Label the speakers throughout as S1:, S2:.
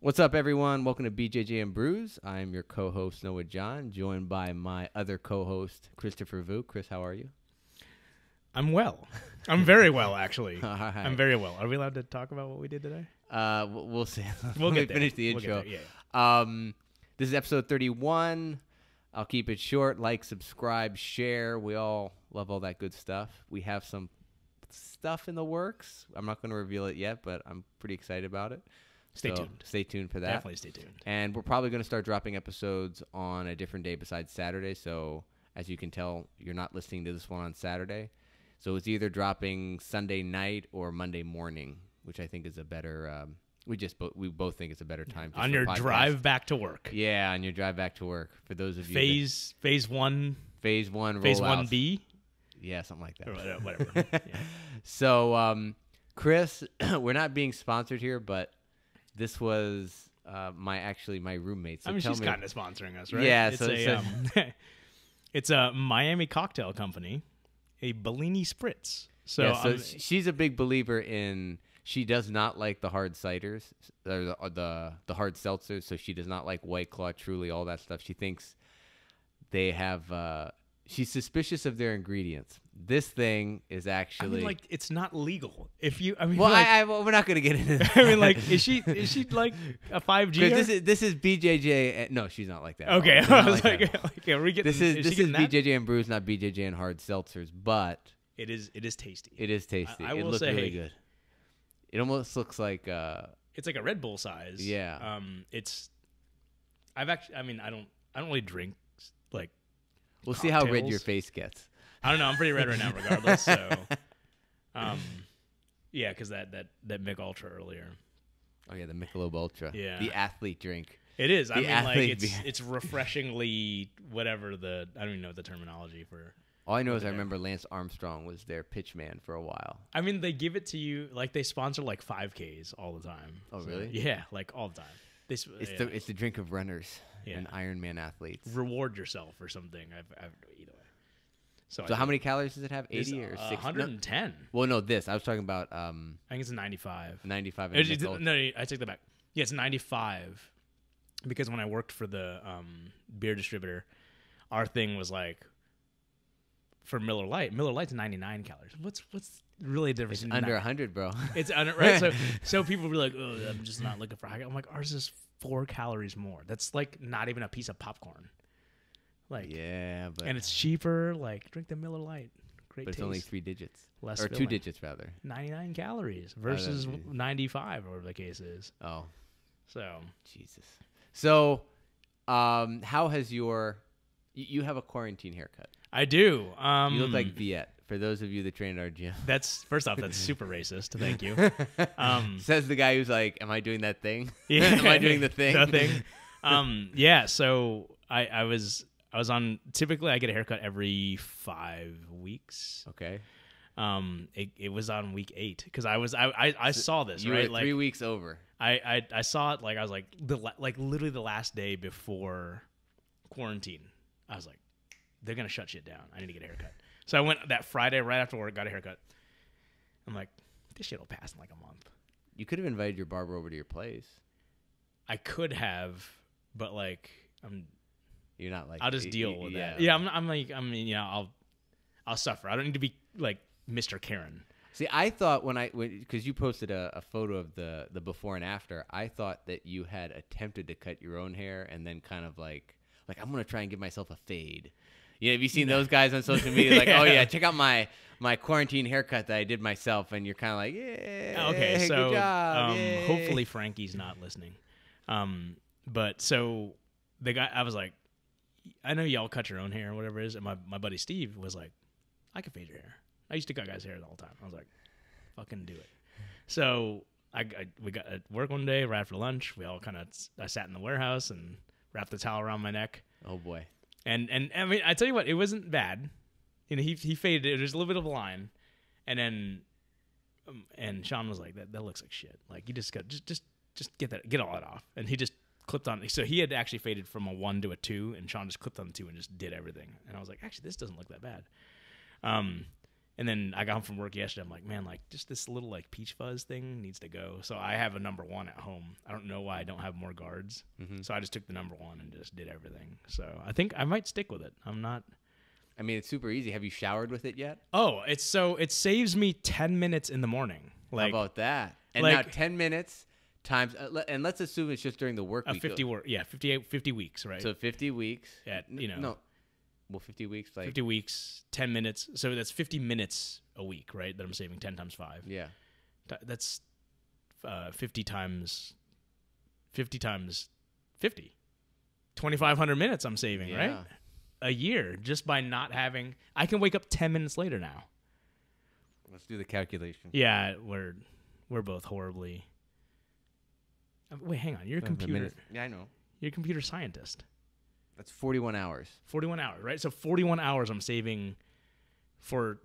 S1: What's up, everyone? Welcome to BJJ and Brews. I'm your co-host, Noah John, joined by my other co-host, Christopher Vu. Chris, how are you?
S2: I'm well. I'm very well, actually.
S1: Right.
S2: I'm very well. Are we allowed to talk about what we did today?
S1: We'll see.
S2: We'll get there.
S1: Finish the intro.
S2: We'll get there, yeah.
S1: This is episode 31. I'll keep it short. Like, subscribe, share. We all love all that good stuff. We have some stuff in the works. I'm not going to reveal it yet, but I'm pretty excited about it.
S2: Stay tuned.
S1: Stay tuned for that.
S2: Definitely stay tuned.
S1: And we're probably going to start dropping episodes on a different day besides Saturday. So as you can tell, you're not listening to this one on Saturday. So it's either dropping Sunday night or Monday morning, which I think is a better. We both think it's a better time.
S2: On your drive back to work.
S1: Yeah, on your drive back to work. For those of you.
S2: Phase one.
S1: Phase 1.
S2: Phase 1B.
S1: Yeah, something like that.
S2: Or whatever. Yeah.
S1: So, Chris, we're not being sponsored here, but this was my roommate. So
S2: she's kind of sponsoring us, right?
S1: Yeah.
S2: It's a Miami cocktail company, a Bellini Spritz. So
S1: she's a big believer in. She does not like the hard ciders, or the hard seltzers. So she does not like White Claw, Truly, all that stuff. She thinks they have. She's suspicious of their ingredients. This thing is actually
S2: it's not legal. If you,
S1: we're not going to get into that.
S2: I mean, is she like a 5G?
S1: This is BJJ. No, she's not like that.
S2: Okay, I was like,
S1: this is BJJ and Brews, not BJJ and hard seltzers, but
S2: it is tasty.
S1: It is tasty.
S2: I
S1: it
S2: will
S1: looks
S2: say,
S1: really good. It almost looks like
S2: it's like a Red Bull size.
S1: Yeah.
S2: I don't really drink like.
S1: We'll
S2: cocktails.
S1: See how red your face gets.
S2: I don't know. I'm pretty red right now, regardless. So, yeah, because that Mick Ultra earlier.
S1: Oh yeah, the Michelob Ultra.
S2: Yeah,
S1: the athlete drink.
S2: It is. I mean, it's refreshingly whatever I don't even know the terminology for.
S1: All I know is I remember Lance Armstrong was their pitch man for a while.
S2: I mean, they give it to you like they sponsor like 5Ks all the time.
S1: Oh really?
S2: Yeah, like all the time.
S1: It's the drink of runners and Ironman athletes.
S2: Reward yourself or something. Either way. So
S1: how many calories does it have? 80 or 60?
S2: 110.
S1: No. Well, no, I was talking about.
S2: I think it's 95.
S1: 95.
S2: No, I take that back. Yeah, it's 95. Because when I worked for the beer distributor, our thing was like for Miller Lite. Miller Lite's 99 calories. What's really different?
S1: It's under 100, bro.
S2: It's under, right. So people be like, "Oh, I'm just not looking for high." I'm like, ours is 4 calories more. That's like not even a piece of popcorn. Like,
S1: yeah,
S2: and it's cheaper. Like, drink the Miller Lite. Great taste.
S1: It's only 3 digits.
S2: Less
S1: or
S2: filling.
S1: 2 digits rather.
S2: 99 calories versus 95, or whatever the case is.
S1: Oh,
S2: so
S1: Jesus. So, how has you have a quarantine haircut?
S2: I do.
S1: You look like Viet. For those of you that train at our gym.
S2: First off, that's super racist. Thank you.
S1: Says the guy who's like, "Am I doing that thing?
S2: Yeah,
S1: am I doing the thing?"
S2: The thing. Yeah. So I was on. Typically, I get a haircut every 5 weeks.
S1: Okay.
S2: It was on week 8 because I saw this.
S1: You
S2: right?
S1: were 3 weeks over.
S2: I saw it like I was like literally the last day before quarantine. I was like, they're gonna shut shit down. I need to get a haircut. So I went that Friday right after work, got a haircut. I'm like, this shit will pass in like a month.
S1: You could have invited your barber over to your place.
S2: I could have, but like
S1: You're not like.
S2: I'll just deal with
S1: that.
S2: that. Yeah, I'll suffer. I don't need to be like Mr. Karen.
S1: See, I thought because you posted a photo of the before and after, I thought that you had attempted to cut your own hair and then kind of like I'm gonna try and give myself a fade. Yeah, have you seen those guys on social media? Like, oh yeah, check out my quarantine haircut that I did myself, and you're kind of like, yeah,
S2: okay,
S1: hey,
S2: so
S1: good job,
S2: hopefully Frankie's not listening. But so the guy, I was like, I know y'all cut your own hair or whatever it is, and my buddy Steve was like, I can fade your hair. I used to cut guys' hair the whole time. I was like, fucking do it. So we got at work one day right after lunch. We all I sat in the warehouse and wrapped the towel around my neck.
S1: Oh boy.
S2: And I mean, I tell you what, it wasn't bad. You know, he faded it. There's a little bit of a line, and then and Sean was like, that looks like shit. Like, you just got just get all that off. And he just clipped on. So he had actually faded from a 1 to a 2, and Sean just clipped on the 2 and just did everything. And I was like, actually, this doesn't look that bad. And then I got home from work yesterday. I'm like, man, like just this little like peach fuzz thing needs to go. So I have a number 1 at home. I don't know why I don't have more guards. So I just took the number 1 and just did everything. So I think I might stick with it. I'm not.
S1: I mean, it's super easy. Have you showered with it yet?
S2: Oh, it saves me 10 minutes in the morning. Like,
S1: how about that? And
S2: like,
S1: now 10 minutes times, and let's assume it's just during the work week.
S2: 50 weeks, right?
S1: So 50 weeks.
S2: Yeah,
S1: No. Well, 50 weeks. Like
S2: 50 weeks, 10 minutes. So that's 50 minutes a week, right? That I'm saving 10 times 5.
S1: Yeah.
S2: That's 50 times 50 times 50. 2,500 minutes I'm saving, right? A year just by not having. I can wake up 10 minutes later now.
S1: Let's do the calculation.
S2: Yeah, we're both horribly. Wait, hang on. You're a computer.
S1: Yeah, I know.
S2: You're a computer scientist.
S1: That's 41 hours.
S2: 41 hours, right? So 41 hours I'm saving for.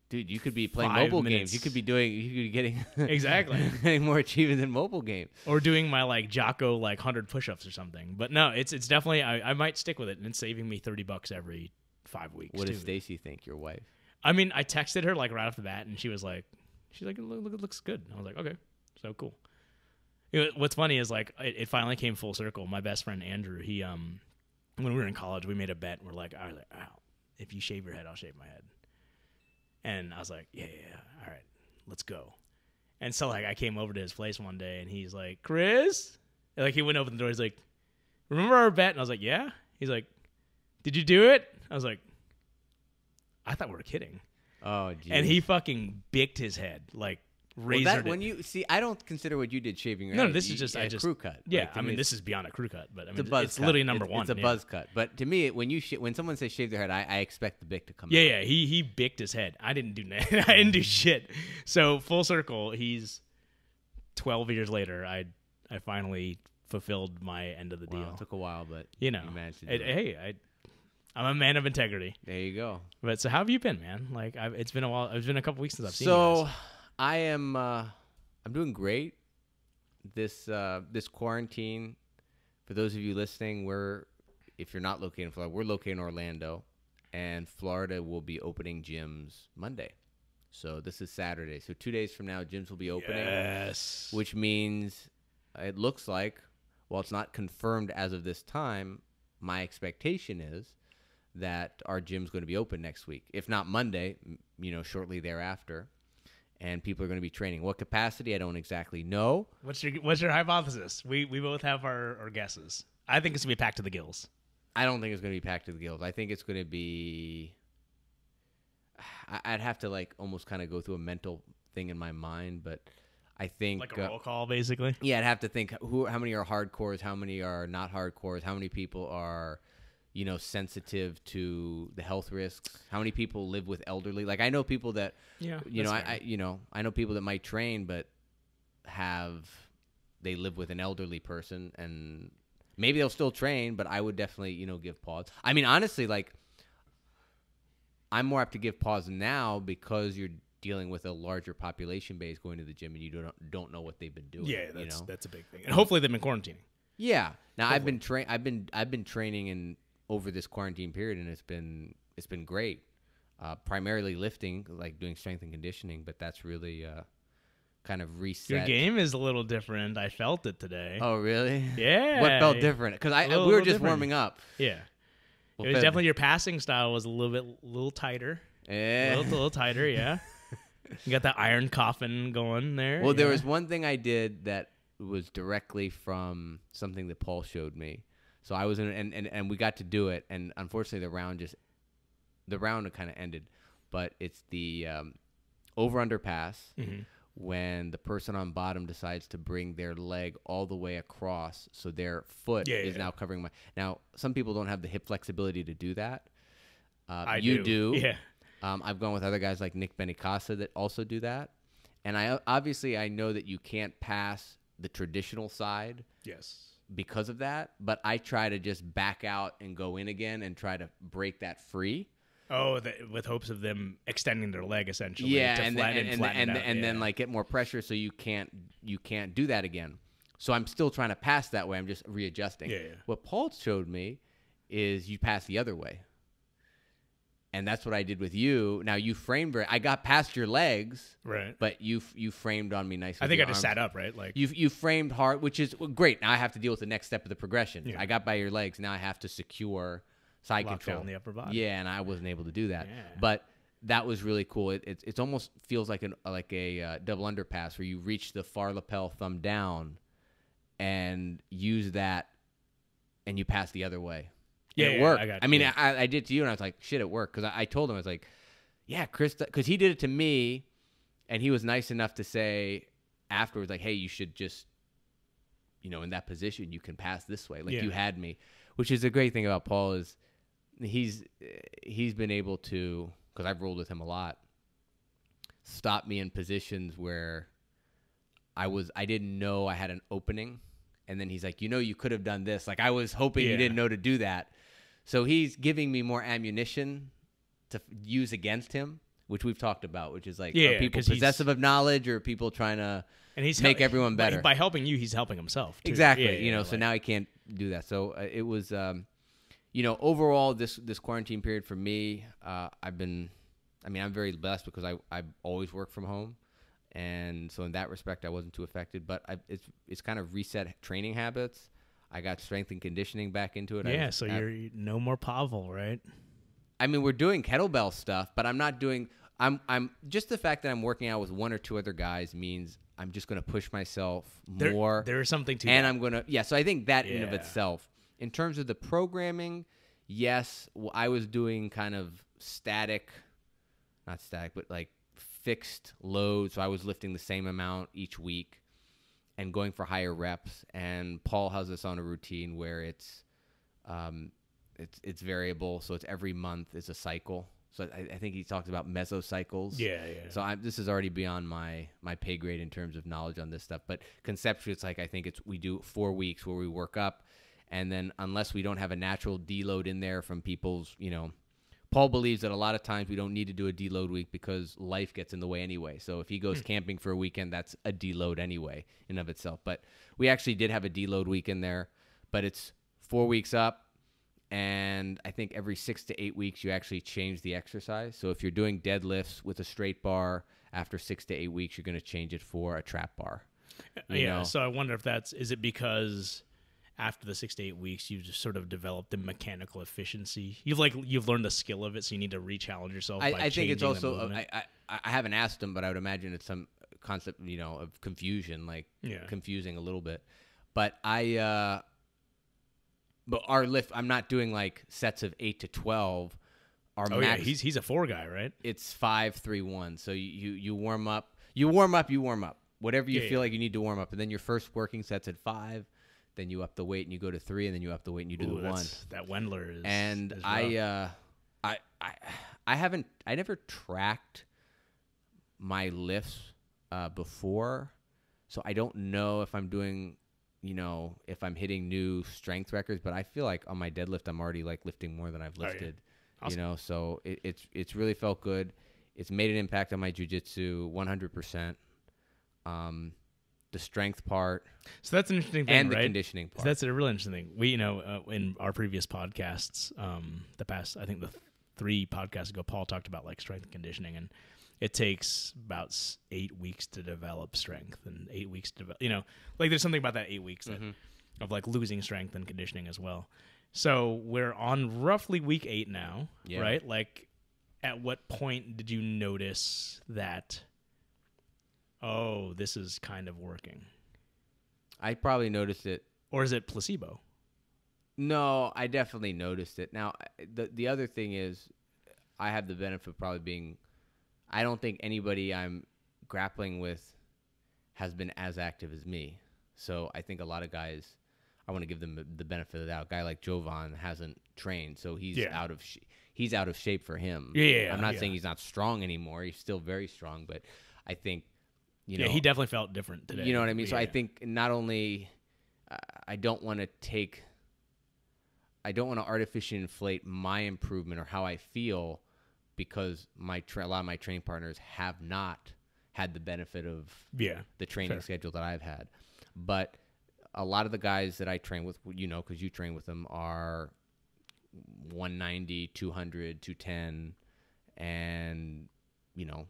S1: Dude, you could be playing mobile games. You could be getting
S2: exactly
S1: getting more achievement in mobile games,
S2: or doing my like Jocko like 100 push-ups or something. But no, it's definitely I might stick with it, and it's saving me $30 every 5 weeks.
S1: What does Stacy think, your wife?
S2: I mean, I texted her like right off the bat, and she's like, look, it looks good. And I was like, okay, so cool. What's funny is like it finally came full circle. My best friend Andrew, he when we were in college, we made a bet. We're like, if you shave your head, I'll shave my head. And I was like, yeah, all right, let's go. And so like I came over to his place one day, and he's like, Chris, and, like he went open the door. He's like, remember our bet? And I was like, yeah. He's like, did you do it? I was like, I thought we were kidding.
S1: Oh, geez.
S2: And he fucking bicked his head, like razored
S1: when you see, I don't consider what you did shaving your
S2: head.
S1: No,
S2: this is just a
S1: crew cut.
S2: Yeah, like, I mean, this is beyond a crew cut, but I mean, it's
S1: cut.
S2: literally number 1.
S1: It's a buzz cut. But to me, when someone says shave their head, I expect the bick to come out.
S2: Yeah, he bicked his head. I didn't do nothing. I didn't do shit. So full circle, he's 12 years later. I finally fulfilled my end of the deal.
S1: It took a while, but
S2: you
S1: managed to do it.
S2: Hey, I'm a man of integrity.
S1: There you go.
S2: But so how have you been, man? Like it's been a while. It's been a couple weeks since I've seen you.
S1: So I am. I'm doing great. This quarantine. For those of you listening, if you're not located in Florida, we're located in Orlando, and Florida will be opening gyms Monday. So this is Saturday. So 2 days from now, gyms will be opening.
S2: Yes.
S1: Which means it looks like, while it's not confirmed as of this time, my expectation is that our gym's going to be open next week. If not Monday, shortly thereafter. And people are going to be training. What capacity? I don't exactly know.
S2: What's your hypothesis? We both have our guesses. I think it's going to be packed to the gills.
S1: I don't think it's going to be packed to the gills. I think it's going to be... I'd have to like almost kind of go through a mental thing in my mind, but I think...
S2: Like a roll call, basically?
S1: Yeah, I'd have to think how many are hardcores, how many are not hardcores, how many people are... sensitive to the health risks. How many people live with elderly? Like I know people that, I know people that might train, but they live with an elderly person, and maybe they'll still train, but I would definitely, give pause. I mean, honestly, like I'm more apt to give pause now because you're dealing with a larger population base going to the gym, and you don't know what they've been doing.
S2: Yeah, that's a big thing. And hopefully they've been quarantining.
S1: Yeah. Now hopefully. I've been training over this quarantine period, and it's been great. Primarily lifting, like doing strength and conditioning, but that's really kind of reset.
S2: Your game is a little different. I felt it today.
S1: Oh, really?
S2: Yeah.
S1: What felt different? Because we were just warming up.
S2: Yeah. It was definitely your passing style was a little tighter.
S1: Yeah.
S2: A little tighter, yeah. You got that iron coffin going there.
S1: Well, there was one thing I did that was directly from something that Paul showed me. So I was in, and we got to do it, and unfortunately the round kind of ended, but it's the over-under pass when the person on bottom decides to bring their leg all the way across, so their foot is now covering my. Now some people don't have the hip flexibility to do that. You do.
S2: Yeah.
S1: I've gone with other guys like Nick Benicasa that also do that, and I know that you can't pass the traditional side.
S2: Yes.
S1: Because of that, but I try to just back out and go in again and try to break that free.
S2: Oh, with hopes of them extending their leg essentially.
S1: Yeah,
S2: to
S1: and then like get more pressure, so you can't do that again. So I'm still trying to pass that way. I'm just readjusting.
S2: Yeah.
S1: What Paul showed me is you pass the other way. And that's what I did with you. Now you framed I got past your legs,
S2: Right.
S1: but you framed on me nicely.
S2: I think I just sat up, right? Like
S1: you framed hard, which is great. Now I have to deal with the next step of the progression.
S2: Yeah.
S1: I got by your legs. Now I have to secure side
S2: lock
S1: control
S2: down the upper body.
S1: Yeah, and I wasn't able to do that.
S2: Yeah.
S1: But that was really cool. It almost feels like a double underpass where you reach the far lapel thumb down and use that, and you pass the other way.
S2: Yeah,
S1: it worked.
S2: I
S1: mean, I did to you, and I was like, shit, it worked. Because I told him, I was like, yeah, Chris, because he did it to me, and he was nice enough to say afterwards, like, hey, you should just, in that position, you can pass this way. Like, you had me. Which is the great thing about Paul is he's been able to, because I've rolled with him a lot, stop me in positions where I didn't know I had an opening. And then he's like, you could have done this. Like, I was hoping you didn't know to do that. So he's giving me more ammunition to use against him, which we've talked about, which is like, are people possessive of knowledge or are people trying to make everyone better?
S2: By helping you, he's helping himself, too.
S1: Exactly. So now he can't do that. So it was, overall, this quarantine period for me, I'm very blessed because I always work from home. And so in that respect, I wasn't too affected. But it's kind of reset training habits. I got strength and conditioning back into it.
S2: Yeah, so you're no more Pavel, right?
S1: I mean, we're doing kettlebell stuff, but I'm not doing. I'm just the fact that I'm working out with one or two other guys means I'm just going to push myself more.
S2: There is something to
S1: and
S2: that.
S1: I'm going to so I think that in of itself, in terms of the programming, yes, I was doing kind of not static, but like fixed loads. So I was lifting the same amount each week and going for higher reps. And Paul has us on a routine where it's variable. So it's every month is a cycle. So I think he talks about mesocycles.
S2: Yeah.
S1: So this is already beyond my pay grade in terms of knowledge on this stuff. But conceptually, it's like I think we do 4 weeks where we work up. And then unless we don't have a natural deload in there from people's, Paul believes that a lot of times we don't need to do a deload week because life gets in the way anyway. So if he goes camping for a weekend, that's a deload anyway in of itself. But we actually did have a deload week in there, but it's 4 weeks up. And I think every 6 to 8 weeks, you actually change the exercise. So if you're doing deadlifts with a straight bar, after 6 to 8 weeks, you're going to change it for a trap bar. You know?
S2: So I wonder if is it because after the 6 to 8 weeks, you just sort of develop the mechanical efficiency. You've learned the skill of it, so you need to re-challenge yourself.
S1: I think it's also I haven't asked him, but I would imagine it's some concept of confusion, confusing a little bit. But but our lift, I'm not doing like sets of 8 to 12. Our max,
S2: he's a 4 guy, right?
S1: It's 5, 3, 1. So you warm up, whatever you feel like you need to warm up, and then your first working set's at 5. Then you up the weight and you go to 3, and then you up the weight and you do the 1.
S2: That Wendler is.
S1: And
S2: is
S1: I never tracked my lifts before, so I don't know if I'm doing, if I'm hitting new strength records. But I feel like on my deadlift, I'm already like lifting more than I've lifted. Awesome. So it's really felt good. It's made an impact on my jiu-jitsu 100%. The strength part.
S2: So that's an interesting thing,
S1: and
S2: right?
S1: the conditioning part.
S2: So that's a really interesting thing. We, in our previous podcasts, I think the 3 podcasts ago, Paul talked about like strength and conditioning, and it takes about 8 weeks to develop strength and 8 weeks to develop, like there's something about that 8 weeks of like losing strength and conditioning as well. So we're on roughly week 8 now, right? Like at what point did you notice that, oh, this is kind of working?
S1: I probably noticed it.
S2: Or is it placebo?
S1: No, I definitely noticed it. Now, the other thing is I have the benefit of probably being, I don't think anybody I'm grappling with has been as active as me. So I think a lot of guys, I want to give them the benefit of the doubt. A guy like Jovan hasn't trained, so he's out of shape for him. I'm not saying he's not strong anymore. He's still very strong, but I think, he
S2: definitely felt different today.
S1: You know what I mean? So I think not only I don't want to artificially inflate my improvement or how I feel, because a lot of my training partners have not had the benefit of the training schedule that I've had. But a lot of the guys that I train with, because you train with them, are 190, 200, 210. and, you know,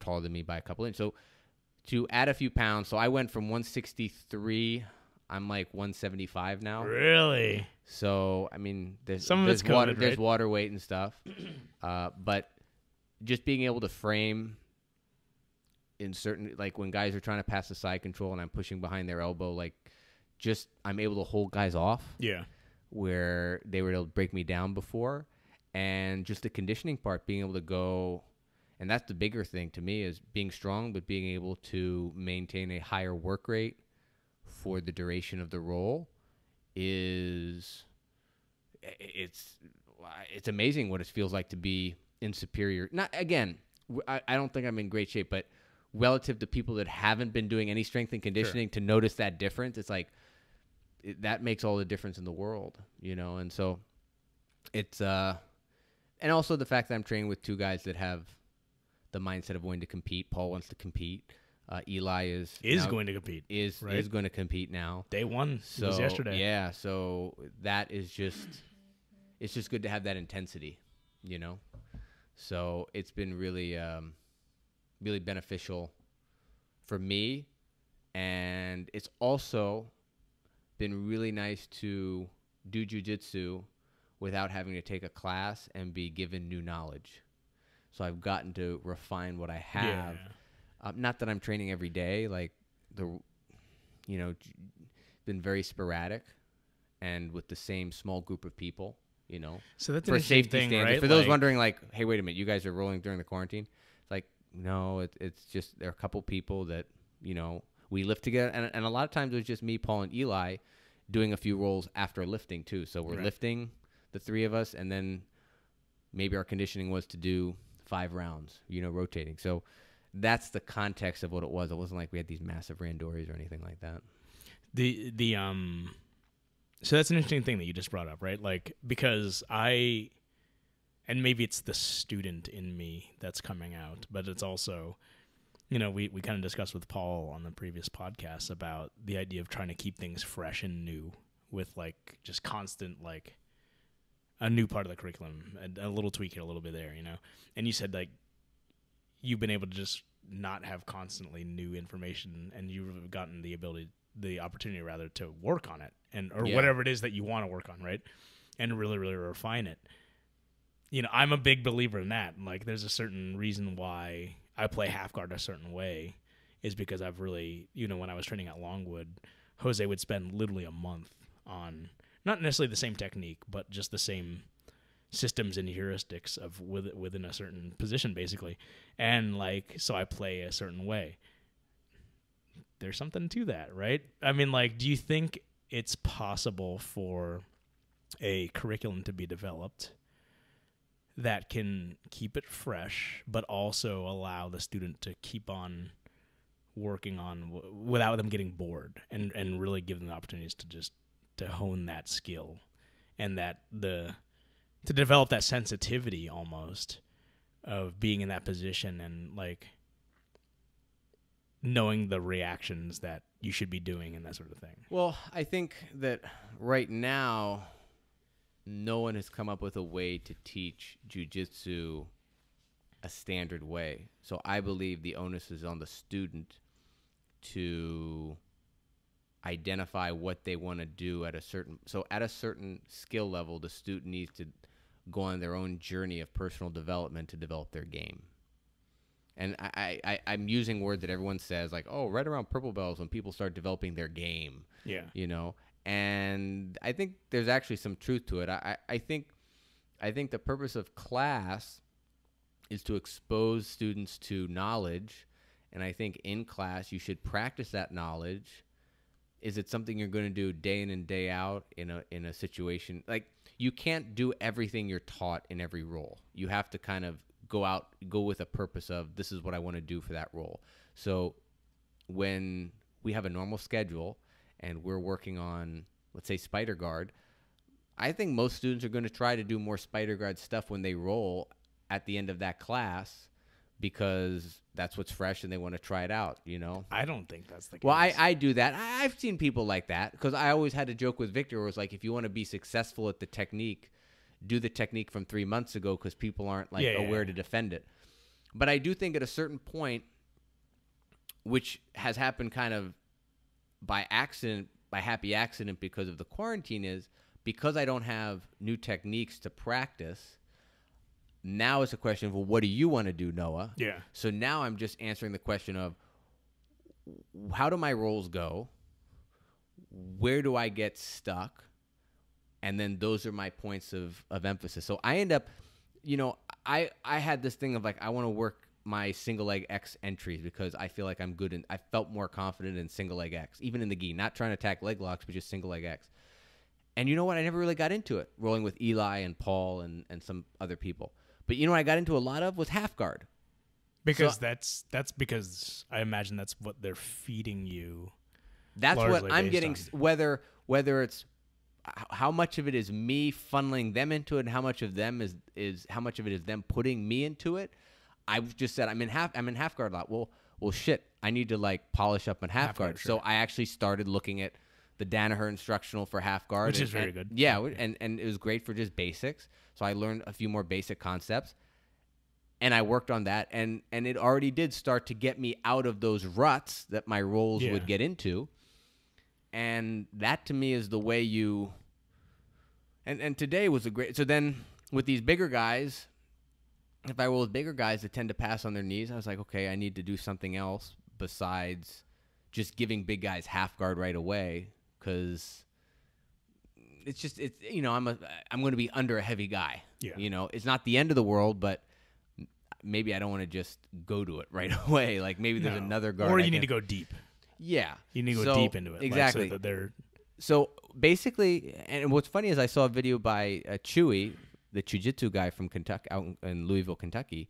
S1: taller than me by a couple inches. So to add a few pounds, so I went from 163, I'm like 175 now.
S2: Really?
S1: So, I mean, there's
S2: COVID,
S1: there's
S2: right?
S1: water weight and stuff. But just being able to frame in certain, like when guys are trying to pass the side control and I'm pushing behind their elbow, like just I'm able to hold guys off.
S2: Yeah.
S1: Where they were able to break me down before. And just the conditioning part, being able to go, and that's the bigger thing to me, is being strong, but being able to maintain a higher work rate for the duration of the role it's amazing what it feels like to be in superior. Not again, I don't think I'm in great shape, but relative to people that haven't been doing any strength and conditioning, to notice that difference, it's like that makes all the difference in the world, you know. And so it's and also the fact that I'm training with two guys that have the mindset of wanting to compete. Paul wants to compete. Eli is
S2: going to compete.
S1: Is going to compete now.
S2: Day one was yesterday.
S1: Yeah, so that is just, it's just good to have that intensity, you know. So it's been really, really beneficial for me, and it's also been really nice to do jiu-jitsu without having to take a class and be given new knowledge. So I've gotten to refine what I have.
S2: Yeah.
S1: Not that I'm training every day, like been very sporadic and with the same small group of people, you know.
S2: So that's
S1: for
S2: an interesting
S1: safety
S2: thing,
S1: standards.
S2: right?
S1: For those wondering, like, hey, wait a minute, you guys are rolling during the quarantine? It's like, no, it's just there are a couple people that, you know, we lift together, and a lot of times it was just me, Paul, and Eli doing a few rolls after lifting too. So we're lifting, the three of us, and then maybe our conditioning was to do 5 rounds, you know, rotating. So that's the context of what it was. It wasn't like we had these massive randoris or anything like that.
S2: So that's an interesting thing that you just brought up, right? Like, because and maybe it's the student in me that's coming out, but it's also, you know, we kind of discussed with Paul on the previous podcast about the idea of trying to keep things fresh and new with like just constant, like a new part of the curriculum, a little tweak here, a little bit there, you know? And you said like, you've been able to just not have constantly new information, and you've gotten the opportunity rather to work on it or whatever it is that you want to work on, right? And really, really refine it. You know, I'm a big believer in that. Like, there's a certain reason why I play half guard a certain way is because I've really, you know, when I was training at Longwood, Jose would spend literally a month on not necessarily the same technique, but just the same systems and heuristics of within a certain position, basically. And like, so I play a certain way. There's something to that, right? I mean, like, do you think it's possible for a curriculum to be developed that can keep it fresh, but also allow the student to keep on working on without them getting bored, and really give them the opportunities to hone that skill, and that to develop that sensitivity almost of being in that position and like knowing the reactions that you should be doing and that sort of thing?
S1: Well, I think that right now, no one has come up with a way to teach jiu-jitsu a standard way. So I believe the onus is on the student to identify what they want to do at a certain skill level. The student needs to go on their own journey of personal development to develop their game. And I'm using words that everyone says, like, oh, right around purple belts when people start developing their game.
S2: Yeah.
S1: You know, and I think there's actually some truth to it. I think the purpose of class is to expose students to knowledge, and I think in class you should practice that knowledge. Is it something you're going to do day in and day out in a situation? Like, you can't do everything you're taught in every role. You have to kind of go with a purpose of, this is what I want to do for that role. So when we have a normal schedule and we're working on, let's say, spider guard, I think most students are going to try to do more spider guard stuff when they roll at the end of that class, because that's what's fresh and they want to try it out, you know?
S2: I don't think that's the case.
S1: Well, I do that. I've seen people like that, because I always had a joke with Victor where it was like, if you want to be successful at the technique, do the technique from 3 months ago because people aren't like
S2: Yeah,
S1: aware
S2: yeah.
S1: to defend it. But I do think at a certain point, which has happened kind of by accident, by happy accident because of the quarantine, is because I don't have new techniques to practice. Now it's a question of, well, what do you want to do, Noah?
S2: Yeah.
S1: So now I'm just answering the question of, how do my rolls go? Where do I get stuck? And then those are my points of emphasis. So I end up, I had this thing of like, I want to work my single leg X entries because I feel like I'm good and I felt more confident in single leg X, even in the gi, not trying to attack leg locks, but just single leg X. And you know what? I never really got into it, rolling with Eli and Paul and some other people. But you know what I got into a lot of was half guard.
S2: Because
S1: So-
S2: that's because I imagine that's what they're feeding you.
S1: That's what
S2: largely
S1: I'm
S2: based
S1: getting,
S2: on.
S1: whether it's how much of it is me funneling them into it and how much of them is how much of it is them putting me into it. I've just said I'm in half guard a lot. Well shit, I need to like polish up on half guard.
S2: sure.
S1: So I actually started looking at the Danaher instructional for half guard,
S2: Which is very good.
S1: Yeah, and it was great for just basics. So I learned a few more basic concepts. And I worked on that, and it already did start to get me out of those ruts that my rolls
S2: Yeah.
S1: would get into. And that to me is the way you. And today was a great. So then with these bigger guys, if I roll with bigger guys that tend to pass on their knees, I was like, okay, I need to do something else besides just giving big guys half guard right away, because it's I'm going to be under a heavy guy.
S2: Yeah.
S1: It's not the end of the world, but maybe I don't want to just go to it right away. Like maybe there's another guard.
S2: Or you need to go deep.
S1: Yeah.
S2: You need to go
S1: So,
S2: deep into it.
S1: Exactly.
S2: Like, so that they're
S1: So basically, and what's funny is I saw a video by Chewy, the Jiu-Jitsu guy from Kentucky, out in Louisville, Kentucky,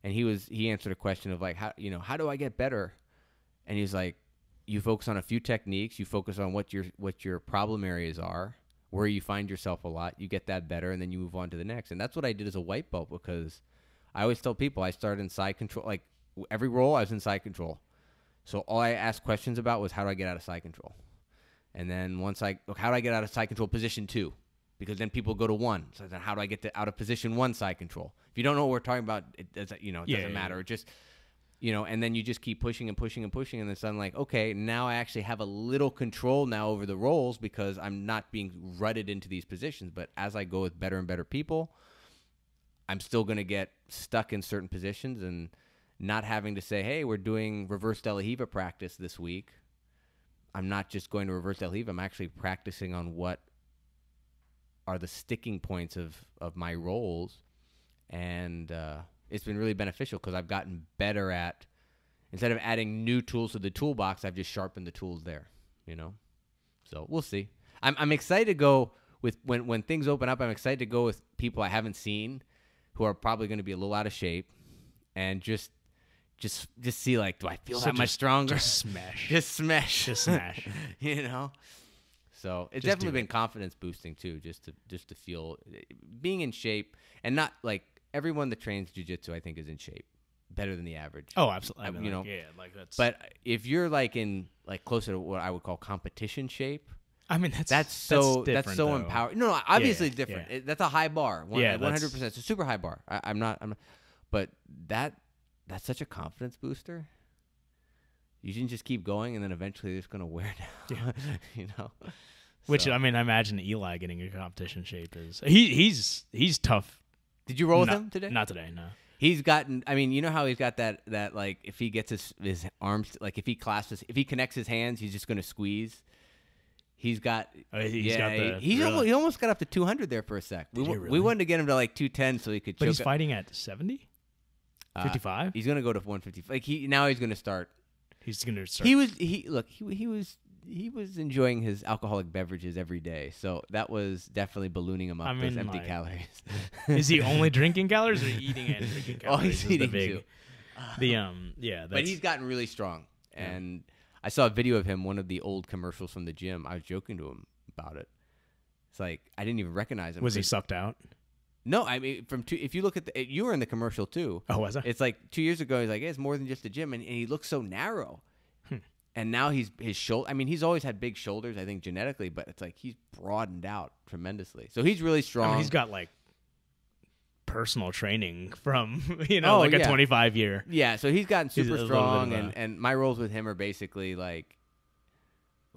S1: and he answered a question of like, how do I get better? And he's like, you focus on a few techniques, you focus on what your problem areas are, where you find yourself a lot, you get that better, and then you move on to the next. And that's what I did as a white belt, because I always tell people I started in side control. Like every roll, I was in side control. So all I asked questions about was, how do I get out of side control? And then how do I get out of side control position 2? Because then people go to 1. So then how do I get out of position 1 side control? If you don't know what we're talking about, it doesn't matter. It just, and then you just keep pushing and pushing and pushing. And then suddenly like, okay, now I actually have a little control now over the rolls because I'm not being rutted into these positions. But as I go with better and better people, I'm still going to get stuck in certain positions and not having to say, hey, we're doing reverse De La Riva practice this week. I'm not just going to reverse De La Riva. I'm actually practicing on what are the sticking points of my rolls. And it's been really beneficial because I've gotten better at, instead of adding new tools to the toolbox, I've just sharpened the tools there, So we'll see. I'm excited to go with, when things open up, I'm excited to go with people I haven't seen who are probably going to be a little out of shape, and just see, like, do I feel that much stronger?
S2: Just smash.
S1: Just smash.
S2: Just smash.
S1: So it's
S2: Just
S1: definitely
S2: do
S1: been confidence boosting too, just to feel being in shape, and not like everyone that trains jiu-jitsu, I think, is in shape better than the average.
S2: Oh, absolutely. I mean,
S1: You know,
S2: yeah, like that's.
S1: But if you're like in like closer to what I would call competition shape,
S2: I mean,
S1: that's so
S2: though.
S1: empowering. No, obviously
S2: Yeah,
S1: it's different.
S2: yeah.
S1: That's a high bar.
S2: Yeah,
S1: 100%. It's a super high bar. I'm not. But that's such a confidence booster. You can just keep going, and then eventually they're just going to wear down.
S2: Yeah. Which,
S1: So.
S2: I mean, I imagine Eli getting a competition shape is he's tough.
S1: Did you roll with him today?
S2: Not today, no.
S1: He's gotten. I mean, you know how he's got that like, if he gets his arms, like if he connects his hands, he's just going to squeeze. He's got. He almost got up to 200 there for a sec. We wanted to get him to like 210 so he could.
S2: But
S1: choke
S2: he's fighting at 70, 55.
S1: He's going to go to 150. Like he's going to start.
S2: He's going to start.
S1: He was enjoying his alcoholic beverages every day, so that was definitely ballooning him up. Those empty calories.
S2: Is he only drinking calories or eating and drinking calories?
S1: He's eating too.
S2: But
S1: he's gotten really strong, and I saw a video of him, one of the old commercials from the gym. I was joking to him about it. It's like I didn't even recognize him.
S2: Was he sucked out?
S1: No, I mean if you look at you were in the commercial too.
S2: Oh, was I?
S1: It's like 2 years ago. He's like, hey, it's more than just a gym, and he looks so narrow. And now his shoulder. I mean, he's always had big shoulders, I think, genetically, but it's like he's broadened out tremendously. So he's really strong.
S2: I mean, he's got like personal training from a 25 year.
S1: Yeah, so he's gotten super
S2: a little
S1: strong,
S2: bit of
S1: and my roles with him are basically like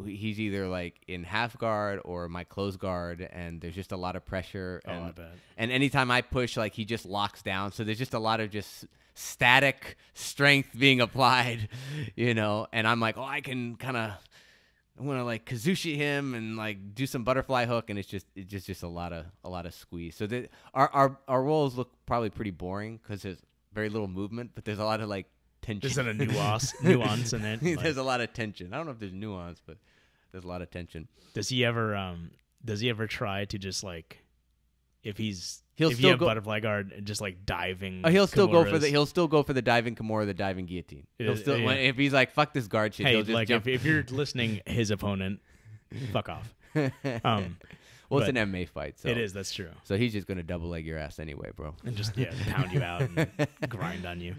S1: he's either like in half guard or my close guard, and there's just a lot of pressure. And,
S2: I bet.
S1: And anytime I push, like he just locks down. So there's just a lot of just static strength being applied, And I'm like, I can I want to like kazushi him and like do some butterfly hook, and it's just a lot of squeeze. So our rolls look probably pretty boring because there's very little movement, but there's a lot of like tension.
S2: There's not a nuance in it.
S1: There's a lot of tension. I don't know if there's nuance, but there's a lot of tension.
S2: Does he ever try to just like if you
S1: still
S2: have
S1: go
S2: butterfly guard and just like diving?
S1: He'll still go for
S2: Kimuras?
S1: the diving Kimura, the diving guillotine.
S2: Yeah.
S1: If he's like fuck this guard shit, he'll just
S2: like
S1: jump.
S2: if you're listening, his opponent, fuck off.
S1: Well, it's an MMA fight, so
S2: it is. That's true.
S1: So he's just gonna double leg your ass anyway, bro,
S2: and just pound you out and grind on you.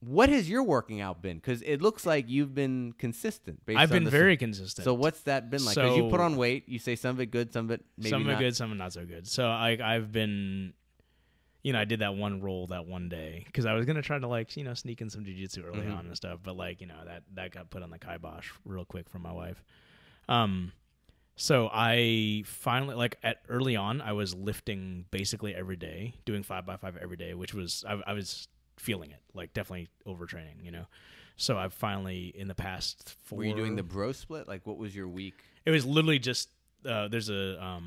S1: What has your working out been? Because it looks like you've been consistent.
S2: I've been very consistent.
S1: So what's that been like? Because you put on weight. You say some of it good, some of it maybe
S2: some of it
S1: not.
S2: good, some of it not so good. So I've been, I did that one roll that one day because I was gonna try to like sneak in some jiu-jitsu early on and stuff, but like that got put on the kibosh real quick from my wife. So I finally early on I was lifting basically every day, doing 5x5 every day, which was I was feeling it, like definitely overtraining, So I've finally in the past 4.
S1: Were you doing the bro split? Like what was your week?
S2: It was literally just there's a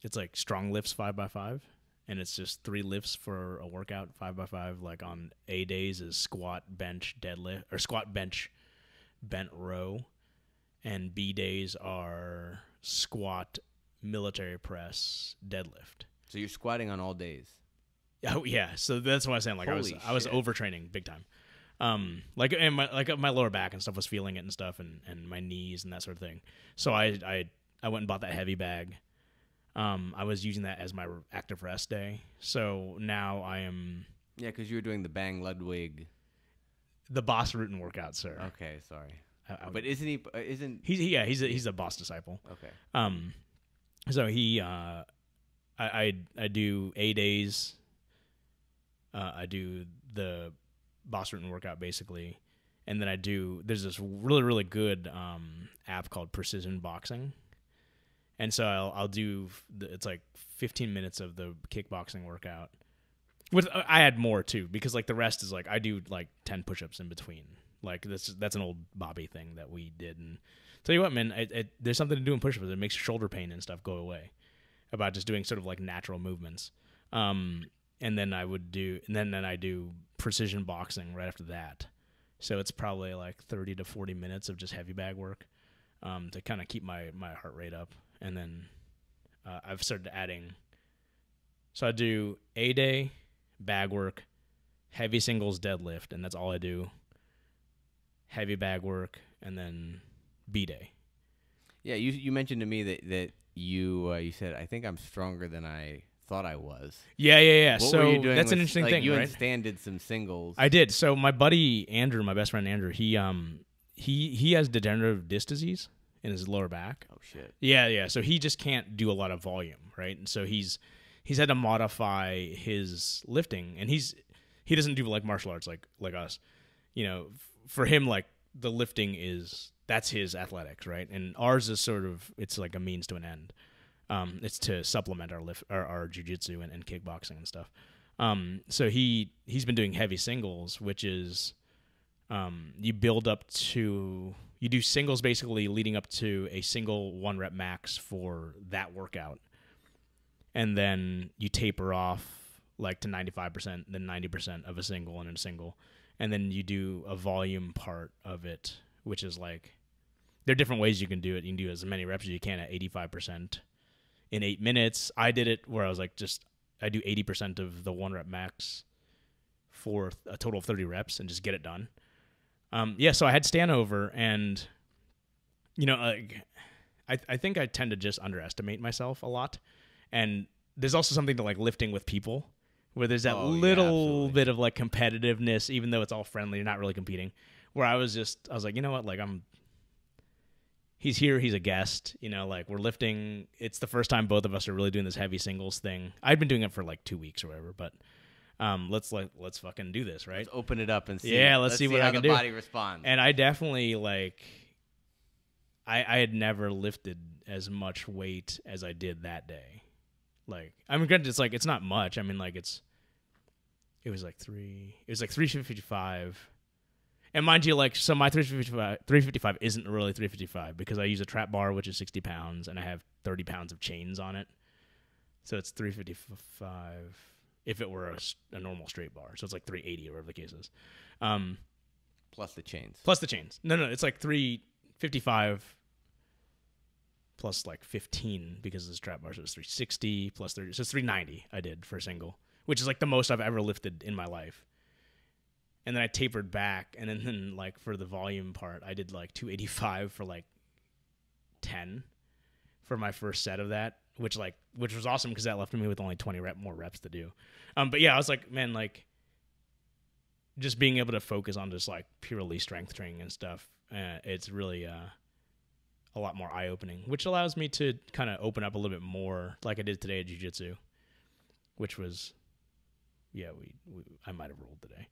S2: it's like strong lifts 5x5, and it's just 3 lifts for a workout 5x5. Like on A days is squat, bench, deadlift, or squat, bench, bent row, and B days are squat, military press, deadlift.
S1: So you're squatting on all days.
S2: Oh yeah, so that's what I'm saying. Like I was overtraining big time. Like and my lower back and stuff was feeling it and stuff, and my knees and that sort of thing. So I went and bought that heavy bag. I was using that as my active rest day. So now I am.
S1: Yeah, because you were doing the Bang Ludwig,
S2: the Boss Rutan workout, sir.
S1: Okay, sorry. But isn't he?
S2: He's a Boss disciple.
S1: Okay.
S2: So he I do A days. I do the Boss Rutan workout basically, and then there's this really, really good app called Precision Boxing, and so I'll do it's like 15 minutes of the kickboxing workout. I had more too because like the rest is like I do like 10 push-ups in between. Like that's an old Bobby thing that we did, and tell you what, man, there's something to do in push-ups. It makes shoulder pain and stuff go away about just doing sort of like natural movements. And then I do precision boxing right after that. So it's probably like 30 to 40 minutes of just heavy bag work to kind of keep my heart rate up. And then I've started adding. So I do A day, bag work, heavy singles deadlift, and that's all I do. Heavy bag work, and then B day.
S1: Yeah, you mentioned to me that you said, I think I'm stronger than I thought I was.
S2: Yeah.
S1: What
S2: So
S1: were you doing
S2: that's an interesting thing,
S1: you
S2: right?
S1: and Stan did some singles.
S2: I did. So my buddy Andrew, my best friend Andrew, he has degenerative disc disease in his lower back.
S1: Oh shit.
S2: Yeah. So he just can't do a lot of volume, right? And so he's had to modify his lifting, and he doesn't do like martial arts like us. For him, like the lifting that's his athletics, right? And ours is sort of it's like a means to an end. It's to supplement our jiu-jitsu and kickboxing and stuff. So he's been doing heavy singles, which is you do singles basically leading up to a single 1 rep max for that workout, and then you taper off like to 95%, then 90% of a single and a single, and then you do a volume part of it, which is like there are different ways you can do it. You can do as many reps as you can at 85%. In 8 minutes, I did it where I was like, I do 80% of the 1 rep max for a total of 30 reps and just get it done. So I had Stan over, and I think I tend to just underestimate myself a lot, and there's also something to like lifting with people where there's that little bit of like competitiveness, even though it's all friendly, you're not really competing. Where I was like, you know what, like he's here. He's a guest. You know, like we're lifting. It's the first time both of us are really doing this heavy singles thing. I've been doing it for like 2 weeks or whatever, but let's fucking do this, right?
S1: Let's open it up and see.
S2: Yeah, let's see what I can do.
S1: How the body responds.
S2: And I definitely like. I had never lifted as much weight as I did that day. Like, I mean, granted, it's like it's not much. I mean, like it was like 355. And mind you, like, so my 355 isn't really 355 because I use a trap bar, which is 60 pounds, and I have 30 pounds of chains on it. So it's 355 if it were a normal straight bar. So it's like 380 or whatever the case is.
S1: Plus the chains.
S2: No, it's like 355 plus like 15 because of the strap bar. So it's 360 plus 30. So it's 390 I did for a single, which is like the most I've ever lifted in my life. And then I tapered back, and then like for the volume part, I did like 285 for like 10 for my first set of that, which was awesome because that left me with only 20 more reps to do. But yeah, I was like, man, like just being able to focus on just like purely strength training and stuff, it's really a lot more eye-opening, which allows me to kind of open up a little bit more, like I did today at Jiu-Jitsu, which was, yeah, I might have rolled today.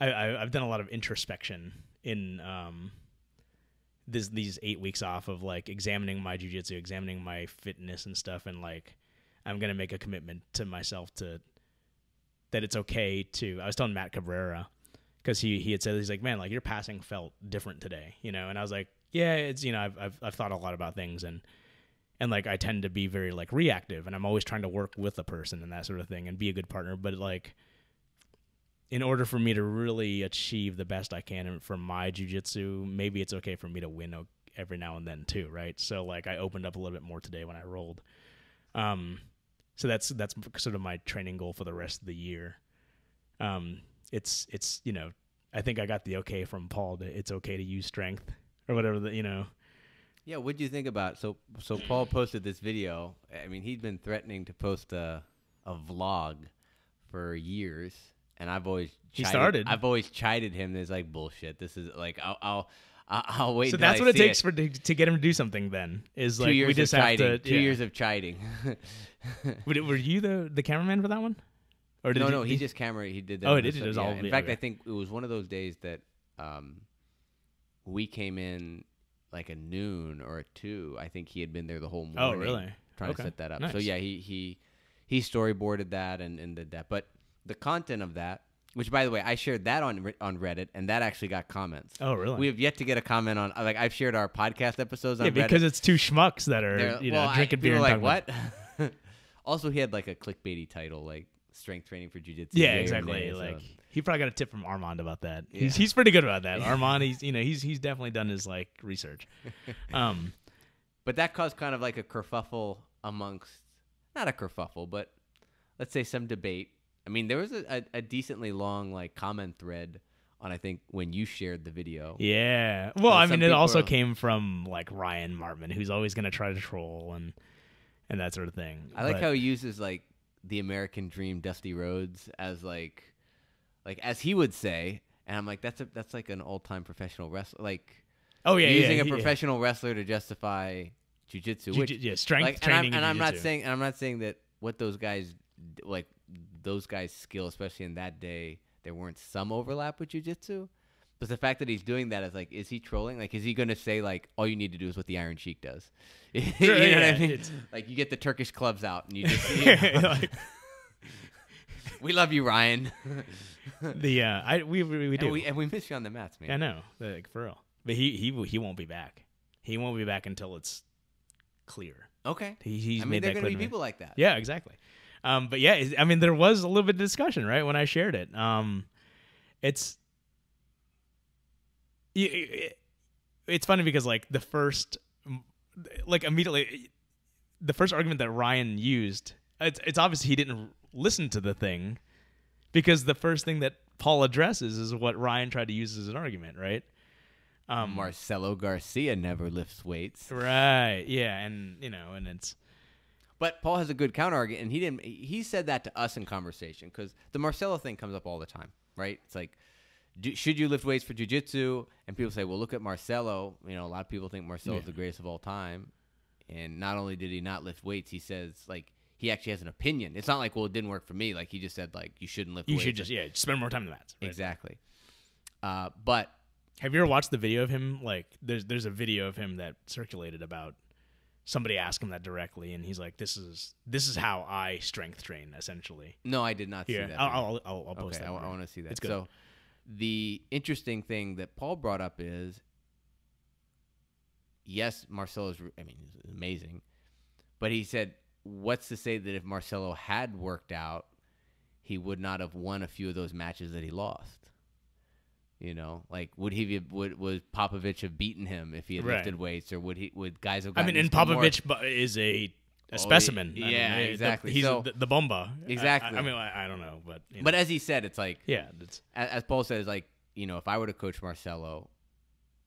S2: I've done a lot of introspection in these 8 weeks off of like examining my jiu-jitsu, examining my fitness and stuff, and like I'm gonna make a commitment to myself that it's okay to. I was telling Matt Cabrera because he had said, he's like, man, like your passing felt different today, you know, and I was like, yeah, it's, you know, I've thought a lot about things, and like I tend to be very like reactive, and I'm always trying to work with a person and that sort of thing and be a good partner, but like in order for me to really achieve the best I can for my jiu-jitsu, maybe it's okay for me to win every now and then too, right? So like I opened up a little bit more today when I rolled. So that's sort of my training goal for the rest of the year. It's you know, I think I got the okay from Paul that it's okay to use strength or whatever, you know.
S1: Yeah, what do you think about so Paul posted this video. I mean, he'd been threatening to post a vlog for years. And I've always chided him. There's like bullshit. This is like I'll wait.
S2: So that's what it takes to get him to do something. Then is like we just have to
S1: 2 years of chiding.
S2: Were you the cameraman for that one? Or did
S1: he just He did that.
S2: Oh, it was all.
S1: In fact, I think it was one of those days that we came in like at noon or at 2. I think he had been there the whole morning.
S2: Oh, really?
S1: Trying to set that up.
S2: Nice.
S1: So yeah, he storyboarded that and did that, but. The content of that, which by the way, I shared that on Reddit, and that actually got comments.
S2: Oh, really?
S1: We have yet to get a comment on. Like I've shared our podcast episodes on Reddit.
S2: Yeah, because it's two schmucks that are drinking beer.
S1: People are like, what? Also, he had like a clickbaity title, like strength training for jiu-jitsu.
S2: Yeah, exactly. Like he probably got a tip from Armand about that.
S1: Yeah.
S2: He's pretty good about that. Armand, he's definitely done his like research.
S1: But that caused kind of like a kerfuffle amongst, not a kerfuffle, but let's say some debate. I mean, there was a decently long like comment thread on, I think, when you shared the video.
S2: Yeah. Well, I mean, it also came from like Ryan Martman, who's always going to try to troll and that sort of thing.
S1: I like how he uses like the American Dream, Dusty Rhodes, as like as he would say, and I'm like, that's like an all-time professional wrestler, like using a professional wrestler to justify jiu-jitsu,
S2: strength
S1: like,
S2: training.
S1: And I'm not saying that what those guys like. Those guys' skill, especially in that day, there weren't some overlap with jiu-jitsu. But the fact that he's doing that is like, is he trolling? Like, is he going to say like, all you need to do is what the Iron Sheik does? You know what I mean? Like, you get the Turkish clubs out and you just. We love you, Ryan.
S2: We do,
S1: and we miss you on the mats, man.
S2: I know, like, for real. But he won't be back. He won't be back until it's clear.
S1: Okay.
S2: He's
S1: I mean, there are going to be people like that.
S2: Yeah, exactly. But yeah, I mean, there was a little bit of discussion, right, when I shared it. It's funny because like the first argument that Ryan used, it's obvious he didn't listen to the thing because the first thing that Paul addresses is what Ryan tried to use as an argument, right?
S1: Marcelo Garcia never lifts weights.
S2: Right. Yeah, and it's.
S1: But Paul has a good counter argument, and he said that to us in conversation because the Marcelo thing comes up all the time, right? It's like, should you lift weights for jiu-jitsu? And people say, well, look at Marcelo. You know, a lot of people think Marcelo's the greatest of all time. And not only did he not lift weights, he says, like, he actually has an opinion. It's not like, well, it didn't work for me. Like, he just said, like, you shouldn't lift weights.
S2: You should just, spend more time in the mats. Right?
S1: Exactly. But
S2: have you ever watched the video of him? Like, there's a video of him that circulated about somebody asked him that directly, and he's like, "This is how I strength train, essentially."
S1: No, I did not see that.
S2: I'll post that.
S1: I want to see that.
S2: It's good.
S1: So, the interesting thing that Paul brought up is, yes, Marcelo's. I mean, he's amazing, but he said, "What's to say that if Marcelo had worked out, he would not have won a few of those matches that he lost?" You know, like would Popovich have beaten him if he had lifted weights, or would guys have?
S2: I mean, and Popovich is a specimen.
S1: Yeah, exactly.
S2: He's the bomba.
S1: Exactly.
S2: I mean, I don't know, but
S1: but as he said, it's like
S2: it's
S1: as Paul said, it's like, you know, if I were to coach Marcelo,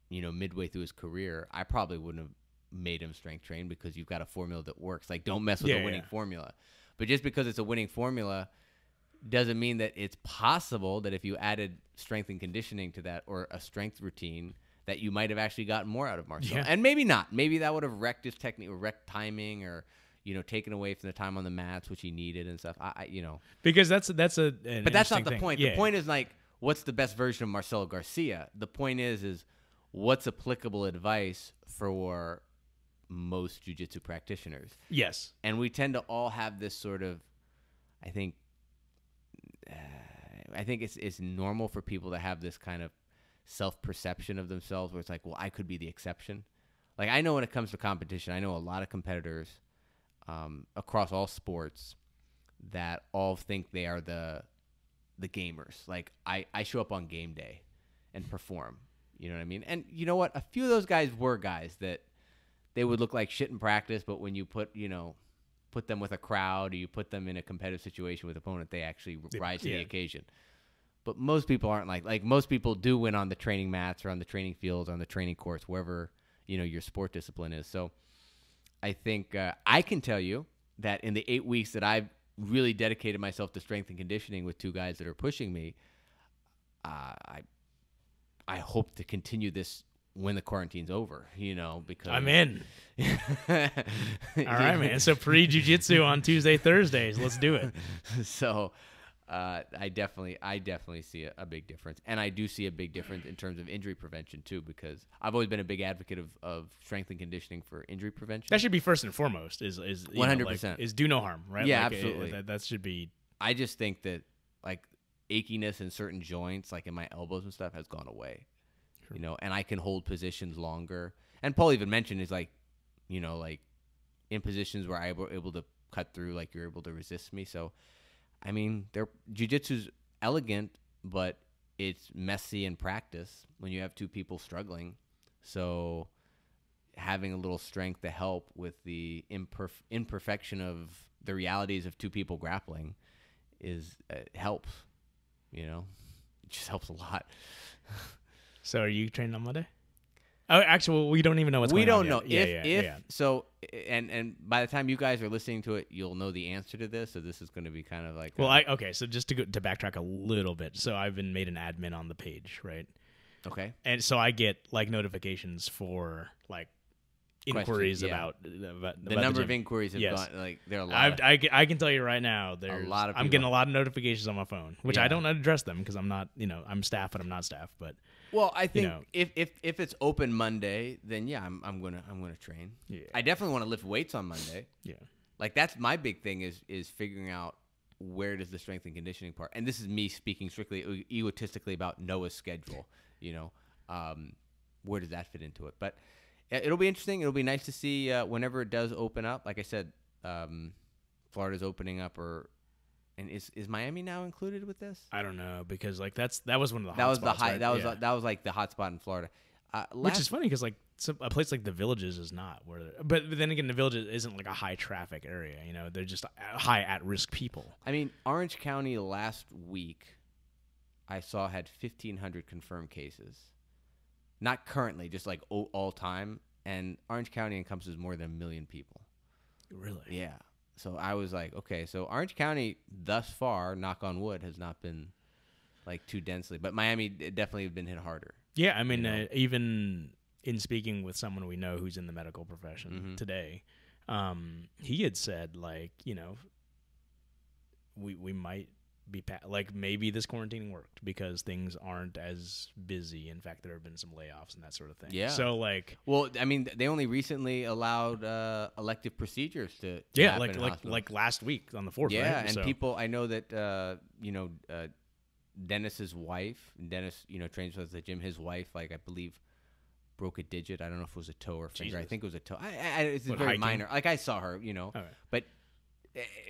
S1: you know, midway through his career, I probably wouldn't have made him strength train because you've got a formula that works. Like, don't mess with a winning formula. But just because it's a winning formula doesn't mean that it's possible that if you added strength and conditioning to that, or a strength routine, that you might have actually gotten more out of Marcelo. Yeah. And maybe not. Maybe that would have wrecked his technique, or wrecked timing, or, you know, taken away from the time on the mats, which he needed and stuff. You know,
S2: because that's but
S1: that's not the point. The point is, like, what's the best version of Marcelo Garcia? The point is what's applicable advice for most jiu-jitsu practitioners.
S2: Yes.
S1: And we tend to all have this sort of, I think it's normal for people to have this kind of self-perception of themselves where it's like, well, I could be the exception. Like, I know when it comes to competition, I know a lot of competitors across all sports that all think they are the gamers. Like, I show up on game day and perform. You know what I mean? And you know what? A few of those guys were guys that they would look like shit in practice, but when you put them with a crowd, or you put them in a competitive situation with an opponent, they actually rise to the occasion. But most people aren't like most people do win on the training mats, or on the training fields, or on the training courts, wherever, you know, your sport discipline is. So I think I can tell you that in the 8 weeks that I've really dedicated myself to strength and conditioning with two guys that are pushing me, I hope to continue this when the quarantine's over, you know, because
S2: I'm in. All right, man. So pre-jiu-jitsu on Tuesday, Thursdays. Let's do it.
S1: So I definitely see a big difference. And I do see a big difference in terms of injury prevention too, because I've always been a big advocate of strength and conditioning for injury prevention.
S2: That should be first and foremost, is 100%. Is do no harm, right?
S1: Yeah,
S2: like,
S1: absolutely.
S2: That should be.
S1: I just think that, like, achiness in certain joints, like in my elbows and stuff, has gone away. You know, and I can hold positions longer. And Paul even mentioned is, like, you know, like in positions where I were able to cut through, like, you're able to resist me. So, I mean, jiu-jitsu's elegant, but it's messy in practice when you have two people struggling. So having a little strength to help with the imperfection of the realities of two people grappling helps, you know. It just helps a lot.
S2: So are you training on Monday? Oh, actually, we don't even know what's going on.
S1: We don't know.
S2: Yeah.
S1: So, and by the time you guys are listening to it, you'll know the answer to this. So this is going to be kind of like.
S2: Well, okay. So just to backtrack a little bit. So I've been made an admin on the page, right?
S1: Okay.
S2: And so I get like notifications for like inquiries about
S1: the number of inquiries have gone, like, there are a lot.
S2: I can tell you right now, there's
S1: a lot of.
S2: I'm getting a lot of notifications on my phone, which I don't address them because I'm not, you know, I'm staff, but I'm not staff, but.
S1: Well, I think if it's open Monday, then I'm gonna train. Yeah. I definitely want to lift weights on Monday. Yeah. Like, that's my big thing is figuring out where does the strength and conditioning part, and this is me speaking strictly egotistically about Noah's schedule. You know, where does that fit into it? But it'll be interesting. It'll be nice to see whenever it does open up. Like I said, Florida's opening up, and is Miami now included with this?
S2: I don't know, because like that was one of the
S1: that
S2: hot
S1: was
S2: spots,
S1: the high
S2: right?
S1: that was like the hot spot in Florida,
S2: which is funny because like a place like the Villages is not but then again, the Villages isn't like a high traffic area, you know. They're just high at risk people.
S1: I mean, Orange County last week I saw had 1,500 confirmed cases, not currently, just like all time, and Orange County encompasses more than 1 million people.
S2: Really?
S1: Yeah. So I was like, okay, so Orange County thus far, knock on wood, has not been like too densely. But Miami definitely have been hit harder.
S2: Yeah, I mean, even in speaking with someone we know who's in the medical profession today, he had said, like, we might be like, maybe this quarantining worked because things aren't as busy. In fact, there have been some layoffs and that sort of thing.
S1: Yeah.
S2: So, like,
S1: well, I mean, they only recently allowed elective procedures to happen in hospitals.
S2: like last week on the 4th.
S1: Yeah,
S2: right?
S1: and people, I know that Dennis's wife, Dennis, trains with us at the gym. His wife, like, I believe, broke a digit. I don't know if it was a toe or finger.
S2: Jesus.
S1: I think it was a toe. It's very
S2: hiking?
S1: minor. Like, I saw her,
S2: Okay.
S1: but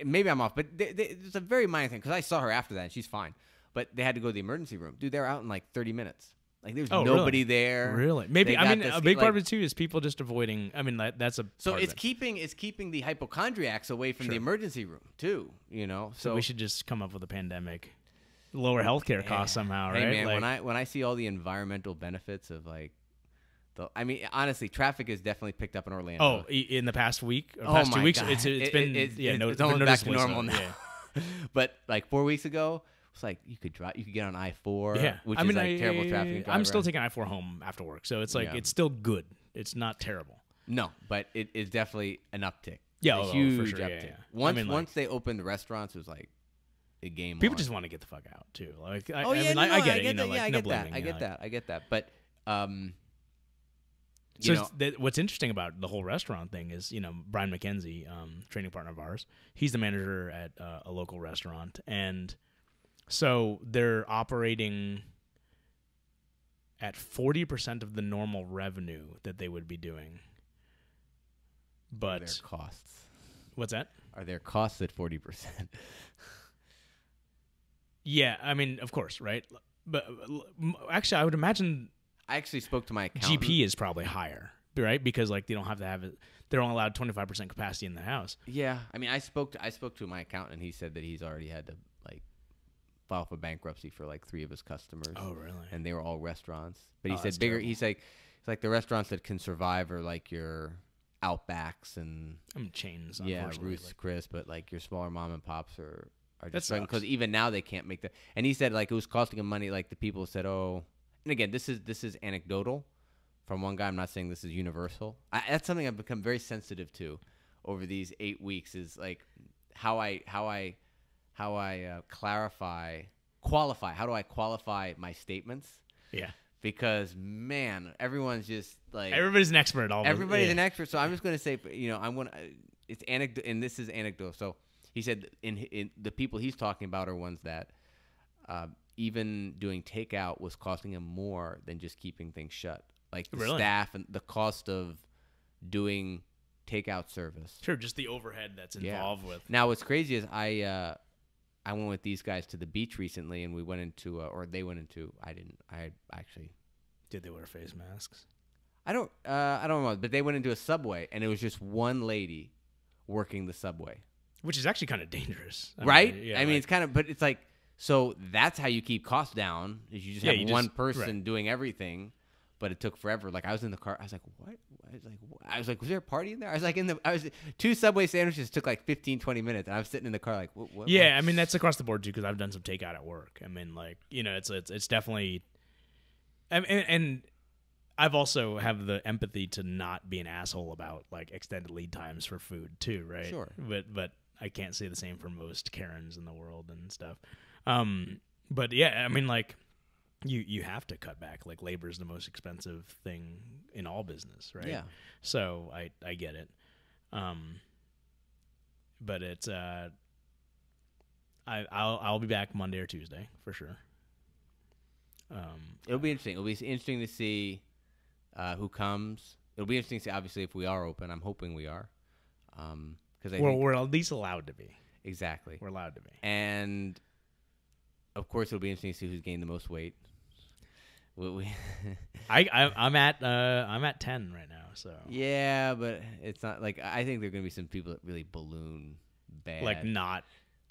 S1: maybe I'm off. But it's a very minor thing because I saw her after that and she's fine. But they had to go to the emergency room. Dude, they're out in like 30 minutes. Like, there's nobody there.
S2: Really? Maybe.
S1: They
S2: I
S1: got
S2: mean,
S1: this,
S2: a big
S1: like,
S2: part of it too is people just avoiding. I mean, that's a
S1: so
S2: part
S1: it's
S2: of it.
S1: keeping the hypochondriacs away from
S2: Sure.
S1: the emergency room too.
S2: So we should just come up with a pandemic, lower healthcare costs somehow, right?
S1: Hey man,
S2: like,
S1: when I see all the environmental benefits of like, I mean, honestly, traffic has definitely picked up in Orlando.
S2: oh, in the past week, or
S1: Oh
S2: past
S1: my
S2: 2 weeks,
S1: God.
S2: it's been
S1: it's
S2: been
S1: almost back to
S2: noticeably
S1: normal
S2: so,
S1: now.
S2: Yeah.
S1: But like 4 weeks ago, it's like you could get on I-4,
S2: Yeah,
S1: which
S2: I mean,
S1: is like terrible traffic.
S2: I'm still taking I-4 home after work, so it's like
S1: Yeah.
S2: it's still good. It's not terrible.
S1: No, but it is definitely an uptick.
S2: Yeah,
S1: a
S2: for
S1: huge
S2: sure,
S1: uptick.
S2: yeah.
S1: Once
S2: I mean, like,
S1: once they opened the restaurants, it was like a game.
S2: people
S1: on.
S2: just want to get the fuck out too. Like, I get it.
S1: I get that.
S2: Blaming,
S1: I get that. I get that. But
S2: So what's interesting about the whole restaurant thing is, Brian McKenzie, training partner of ours, he's the manager at a local restaurant. And so they're operating at 40% of the normal revenue that they would be doing. But
S1: their costs.
S2: What's that?
S1: Are their costs at 40%?
S2: Yeah, I mean, of course, right? But actually, I would imagine
S1: I actually spoke to my accountant.
S2: GP is probably higher, right? Because like they don't have to have it. They're only allowed 25% capacity in the house.
S1: Yeah, I mean, I spoke to my accountant, and he said that he's already had to like file for bankruptcy for like 3 of his customers.
S2: Oh, really?
S1: And they were all restaurants. But he said
S2: that's
S1: bigger.
S2: terrible.
S1: He's like, it's like the restaurants that can survive are like your Outbacks and
S2: chains.
S1: yeah,
S2: Unfortunately,
S1: Ruth's Chris, but like your smaller mom and pops are
S2: That
S1: just struggling
S2: sucks.
S1: because even now they can't make the. And he said like it was costing him money. Like the people said, oh, and again, this is anecdotal from one guy. I'm not saying this is universal. That's something I've become very sensitive to over these 8 weeks. Is like how I qualify. How do I qualify my statements?
S2: Yeah.
S1: Because man, everyone's just like
S2: Everybody's an expert.
S1: everybody's an expert. So I'm just going to say, I'm going to. It's anecdote, and this is anecdotal. So he said, in the people he's talking about are ones that even doing takeout was costing him more than just keeping things shut. Like the
S2: Really?
S1: staff and the cost of doing takeout service.
S2: Sure, just the overhead that's involved with.
S1: Now, what's crazy is I went with these guys to the beach recently, and we went into, or they went into. I didn't. I actually.
S2: Did they wear face masks?
S1: I don't know, but they went into a Subway, and it was just one lady working the Subway.
S2: Which is actually kind of dangerous,
S1: Right?
S2: Yeah,
S1: I mean, it's kind of, but it's like, so that's how you keep costs down. Is you just have one person doing everything, but it took forever. Like I was in the car, I was like, what? I was like, was there a party in there? I was 2 Subway sandwiches took like 15, 20 minutes, and I was sitting in the car like, what?
S2: Yeah, I mean that's across the board too because I've done some takeout at work. I mean, like it's definitely, and I've also have the empathy to not be an asshole about like extended lead times for food too, right?
S1: Sure.
S2: But I can't say the same for most Karens in the world and stuff. But yeah, I mean like you have to cut back. Like labor is the most expensive thing in all business, right?
S1: Yeah.
S2: So I get it. But it's I'll be back Monday or Tuesday for sure.
S1: It'll be interesting. It'll be interesting to see who comes. It'll be interesting to see, obviously, if we are open. I'm hoping we are. Because
S2: we're at least allowed to be.
S1: Exactly.
S2: We're allowed to be.
S1: And, of course, it'll be interesting to see who's gained the most weight.
S2: I'm at 10 right now, so
S1: yeah, but it's not like I think there are gonna be some people that really balloon bad.
S2: like not.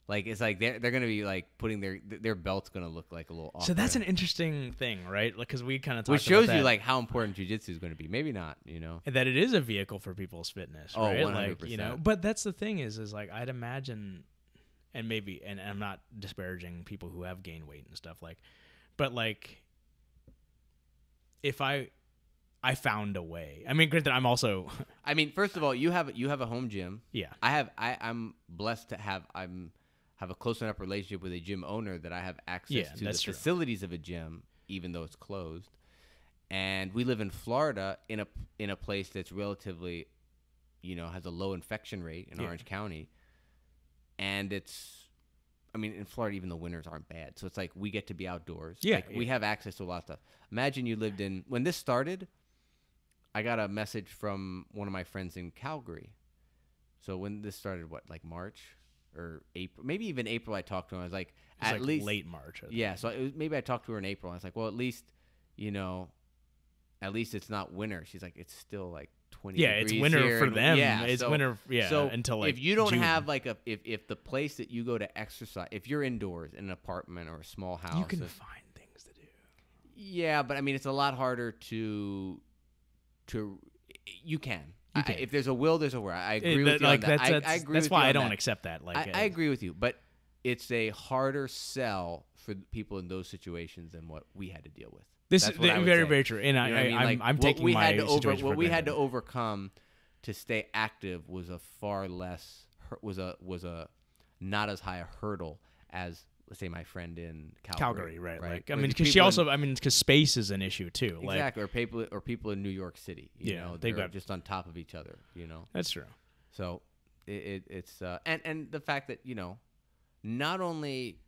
S1: Like it's like they're gonna be like putting their belt's gonna look like a little off.
S2: So that's an interesting thing, right? Like because we kind of talked
S1: which shows
S2: about
S1: you like how important jiu-jitsu is going to be. Maybe not,
S2: that it is a vehicle for people's fitness,
S1: Oh,
S2: right?
S1: 100%.
S2: Like but that's the thing is like I'd imagine and maybe, and I'm not disparaging people who have gained weight and stuff but like, if I found a way. I mean, granted, I'm also.
S1: I mean, first of all, you have a home gym.
S2: Yeah.
S1: I'm blessed to have a close enough relationship with a gym owner that I have access to the facilities of a gym, even though it's closed. And we live in Florida in a place that's relatively, has a low infection rate in Orange County. And in Florida, even the winters aren't bad. So it's like we get to be outdoors.
S2: Yeah.
S1: Like, we have access to a lot of stuff. Imagine you lived when this started, I got a message from one of my friends in Calgary. So when this started, like March or April, maybe even April, I talked to him. I was like, at least
S2: late March.
S1: Yeah. So maybe I talked to her in April. I was like, well, at least it's not winter. She's like, it's still like 20 degrees
S2: it's winter
S1: here.
S2: for them.
S1: Yeah,
S2: it's winter. Yeah.
S1: So
S2: until like
S1: if you don't
S2: June.
S1: have like if the place that you go to exercise, if you're indoors in an apartment or a small house,
S2: you can find things to do.
S1: Yeah, but I mean, it's a lot harder to. You can. If there's a will, there's a way. I agree with you on that. I agree.
S2: That's
S1: with
S2: why
S1: you
S2: I
S1: on
S2: don't
S1: that.
S2: accept that. Like,
S1: I agree with you, but it's a harder sell for people in those situations than what we had to deal with.
S2: This is very, very true. And I'm taking my situation
S1: what we had to overcome to stay active was a far less was a not as high a hurdle as, let's say, my friend in Calgary,
S2: right? Like, I mean, because space is an issue too.
S1: Exactly, or people in New York City. They're
S2: got
S1: just on top of each other.
S2: That's true.
S1: So it's and the fact that not only.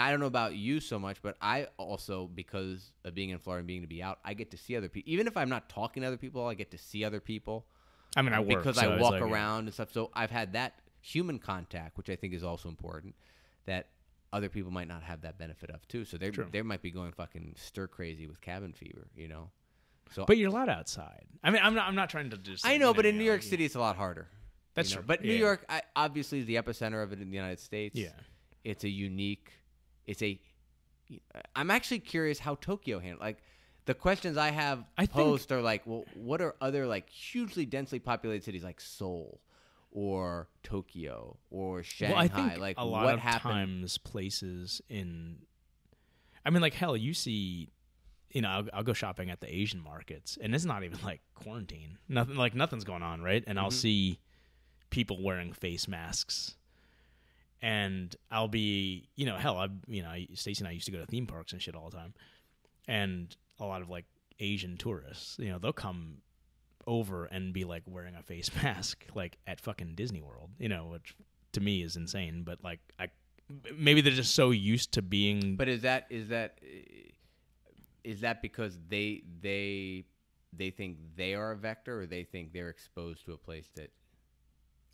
S1: I don't know about you so much, but I also, because of being in Florida and being to be out, I get to see other people. Even if I'm not talking to other people, I get to see other people.
S2: I mean, I work
S1: because I walk around and stuff. So I've had that human contact, which I think is also important, that other people might not have that benefit of too. So they might be going fucking stir crazy with cabin fever, So,
S2: but you're allowed outside. I mean, I'm not trying to just.
S1: I know, but in New York City, it's a lot harder.
S2: That's true.
S1: But New York, obviously, is the epicenter of it in the United States.
S2: Yeah,
S1: it's a unique. I'm actually curious how Tokyo handled. Like, the questions I have posed are like, well, what are other like hugely densely populated cities like Seoul or Tokyo or Shanghai?
S2: Well, I think
S1: like,
S2: a lot
S1: what
S2: of
S1: happened?
S2: times places in, I mean, like, hell, you see, I'll go shopping at the Asian markets, and it's not even like quarantine. Nothing's going on, right? And I'll see people wearing face masks. And I'll be, Stacey and I used to go to theme parks and shit all the time. And a lot of like Asian tourists, they'll come over and be like wearing a face mask, like at fucking Disney World, which to me is insane. But like, maybe they're just so used to being.
S1: But is that because they think they are a vector, or they think they're exposed to a place that?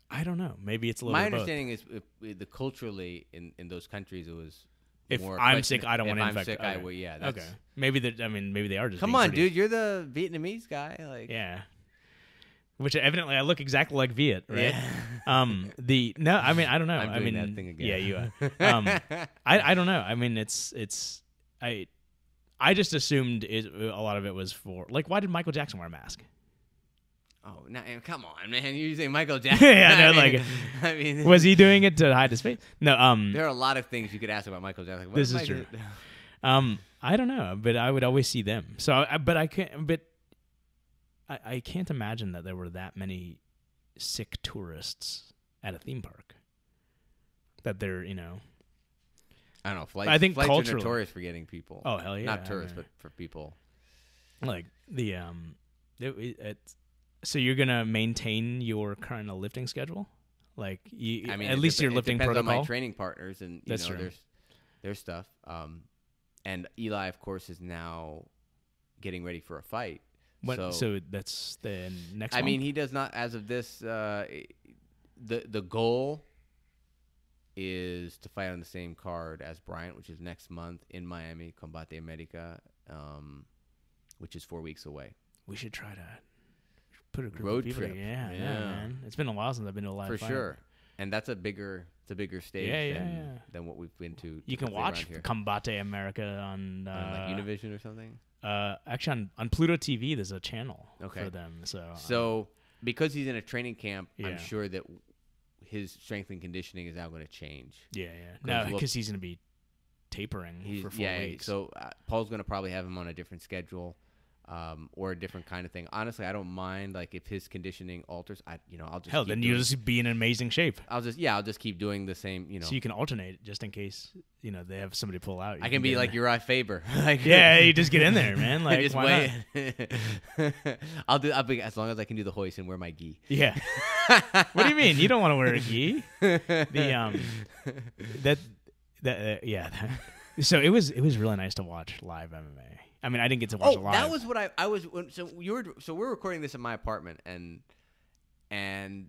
S2: I don't know. Maybe it's a little.
S1: My
S2: bit
S1: understanding is, the culturally in those countries, it was.
S2: If I'm sick, I don't want to infect.
S1: If I'm sick, I will. Yeah. That's,
S2: okay. Maybe they are just.
S1: Come on, dude. You're the Vietnamese guy. Like.
S2: Yeah. Which evidently I look exactly like Viet, right?
S1: Yeah.
S2: I mean, I don't know.
S1: I'm doing that thing again.
S2: Yeah, you are. I don't know. I mean, I just assumed a lot of it was for, like, why did Michael Jackson wear a mask?
S1: Oh, no, come on, man! You say Michael Jackson?
S2: Yeah, I mean, was he doing it to hide his face? No.
S1: There are a lot of things you could ask about Michael Jackson.
S2: This is true. I don't know, but I would always see them. So, I can't imagine that there were that many sick tourists at a theme park. That they're,
S1: I don't know.
S2: I think
S1: flights
S2: culturally
S1: are notorious for getting people.
S2: Oh, hell yeah!
S1: Not tourists, but for people.
S2: Like so you're gonna maintain your kind of lifting schedule, like at least your lifting
S1: protocol.
S2: protocol.
S1: On my training partners, and
S2: That's true.
S1: there's stuff. And Eli, of course, is now getting ready for a fight.
S2: So that's the next.
S1: I mean, he does not, as of this. The goal is to fight on the same card as Bryant, which is next month in Miami, Combate America, which is 4 weeks away.
S2: We should try to put a group
S1: road
S2: of people
S1: trip.
S2: Yeah, man. It's been a while since I've been to a live
S1: for
S2: fight.
S1: Sure. And that's a bigger stage than what we've been to.
S2: You can watch Combate America on
S1: like Univision or something.
S2: Actually, on Pluto TV, there's a channel for them. So
S1: because he's in a training camp, I'm sure that his strength and conditioning is now going to change.
S2: Yeah. No, because he's going to be tapering for 4 weeks.
S1: So Paul's going to probably have him on a different schedule. Or a different kind of thing. Honestly, I don't mind like if his conditioning alters. I'll just
S2: then you just be in amazing shape.
S1: I'll just keep doing the same.
S2: So you can alternate just in case they have somebody pull out.
S1: I can be like Uriah Faber.
S2: You just get in there, man. Like
S1: just
S2: why
S1: not? I'll be as long as I can do the hoist and wear my gi.
S2: Yeah. What do you mean? You don't want to wear a gi? So it was really nice to watch live MMA. I mean, I didn't get to watch it live.
S1: That was what I was. So we're recording this in my apartment, and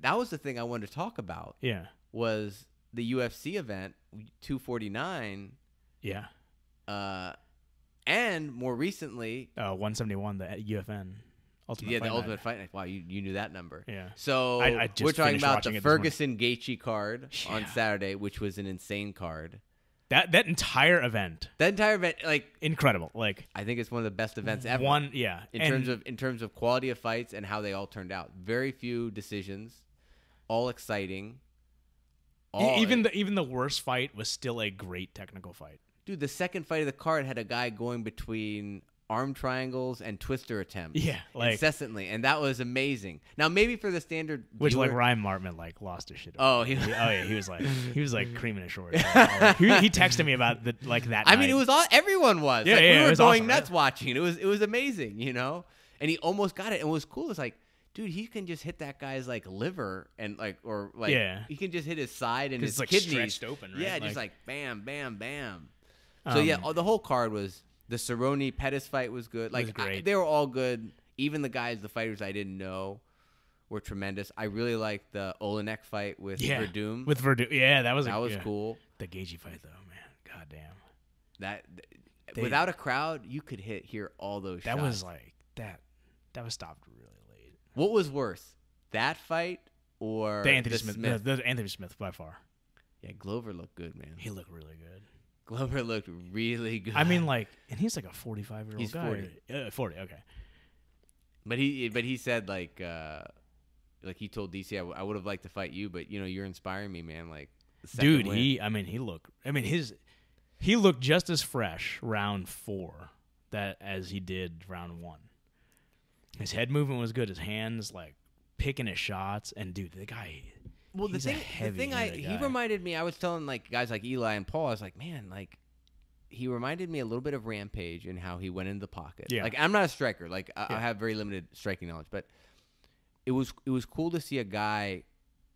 S1: that was the thing I wanted to talk about.
S2: Yeah,
S1: was the UFC event 249.
S2: Yeah.
S1: And more recently,
S2: 171, the UFN Ultimate.
S1: Yeah,
S2: Fight
S1: the
S2: Night.
S1: Ultimate Fight Night. Wow, you knew that number.
S2: Yeah.
S1: So
S2: I just
S1: we're talking about
S2: watching
S1: the
S2: it this morning.
S1: Ferguson Gaethje card on Saturday, which was an insane card.
S2: That entire event,
S1: like
S2: incredible. Like
S1: I think it's one of the best events ever. In terms of quality of fights and how they all turned out. Very few decisions, all exciting.
S2: Even the worst fight was still a great technical fight.
S1: Dude, the second fight of the card had a guy going between arm triangles and twister attempts.
S2: Yeah, like
S1: incessantly, and that was amazing. Now, maybe for the standard
S2: which
S1: viewer,
S2: like Ryan Martman like lost his shit.
S1: He
S2: was like creaming his shorts. he texted me about that
S1: I
S2: night.
S1: mean, it was all everyone was.
S2: Yeah,
S1: like, we were
S2: was
S1: going
S2: awesome,
S1: nuts watching. It was amazing, And he almost got it. And what was cool is like, dude, he can just hit that guy's like liver and he can just hit his side and his
S2: like
S1: kidneys
S2: stretched open. Right?
S1: Yeah, just like bam, bam, bam. So the whole card was. The Cerrone Pettis fight was good. Like
S2: great.
S1: They were all good. Even the fighters I didn't know were tremendous. I really liked the Olenek fight with Verdum.
S2: With Verdum, yeah, that was
S1: cool.
S2: The Gaethje fight though, man, goddamn.
S1: Without a crowd, you could hear all those shots.
S2: That was like that. That was stopped really late.
S1: What was worse, that fight or
S2: the Anthony Smith? The Anthony Smith by far.
S1: Yeah, Glover looked good, man.
S2: He looked really good.
S1: Glover looked really good.
S2: I mean, and he's like a 45-year-old guy.
S1: He's 40.
S2: 40, okay.
S1: But he said like he told DC, I would have liked to fight you, but you're inspiring me, man. Like,
S2: dude, he looked just as fresh round 4 as he did round 1. His head movement was good. His hands like picking his shots, and dude, the guy.
S1: Well, he reminded me. I was telling like guys like Eli and Paul. I was like, man, like he reminded me a little bit of Rampage and how he went into the pocket.
S2: Yeah.
S1: Like I'm not a striker. Like I have very limited striking knowledge, but it was cool to see a guy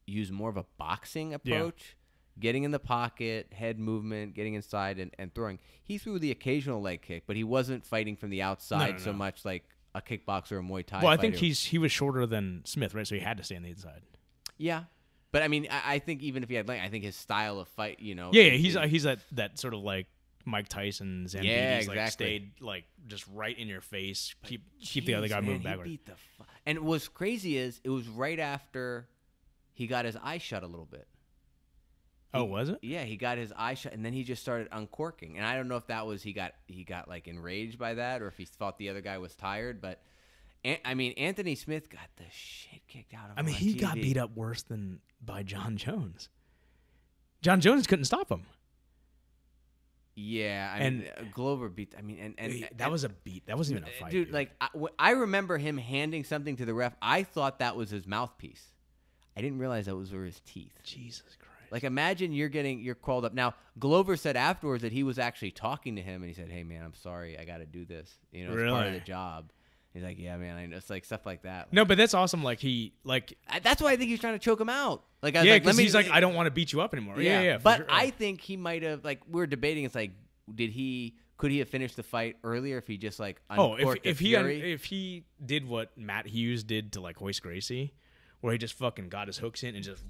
S1: use more of a boxing approach, getting in the pocket, head movement, getting inside and throwing. He threw the occasional leg kick, but he wasn't fighting from the outside so much like a kickboxer or a Muay Thai.
S2: Well, I
S1: fighter.
S2: think he was shorter than Smith, right? So he had to stay on the inside.
S1: Yeah. But I mean, I think even if he had length, I think his style of fight,
S2: Yeah, he's that sort of like Mike Tyson, Zambides,
S1: exactly.
S2: like stayed like just right in your face, keep the other guy moving backward.
S1: And what's crazy is it was right after he got his eye shut a little bit.
S2: Was it?
S1: Yeah, he got his eye shut, and then he just started uncorking. And I don't know if that was he got like enraged by that, or if he thought the other guy was tired, but. I mean, Anthony Smith got the shit kicked out of him.
S2: I mean, he got beat up worse than by John Jones. John Jones couldn't stop him.
S1: Yeah, I mean, Glover beat. I mean, and
S2: that was a beat. That wasn't even a fight,
S1: dude. Like I remember him handing something to the ref. I thought that was his mouthpiece. I didn't realize that was his teeth.
S2: Jesus Christ!
S1: Like, imagine you're called up. Now, Glover said afterwards that he was actually talking to him, and he said, "Hey, man, I'm sorry. I got to do this. It's part of the job." He's like, yeah, man, I know. It's like stuff like that. Like,
S2: no, but that's awesome. Like
S1: that's why I think he's trying to choke him out. Like,
S2: because he's like, I don't want to beat you up anymore. Yeah.
S1: But
S2: sure.
S1: I think he might have, like, we were debating. It's like, could he have finished the fight earlier if he just like
S2: if he did what Matt Hughes did to like Hoist Gracie, where he just fucking got his hooks in and just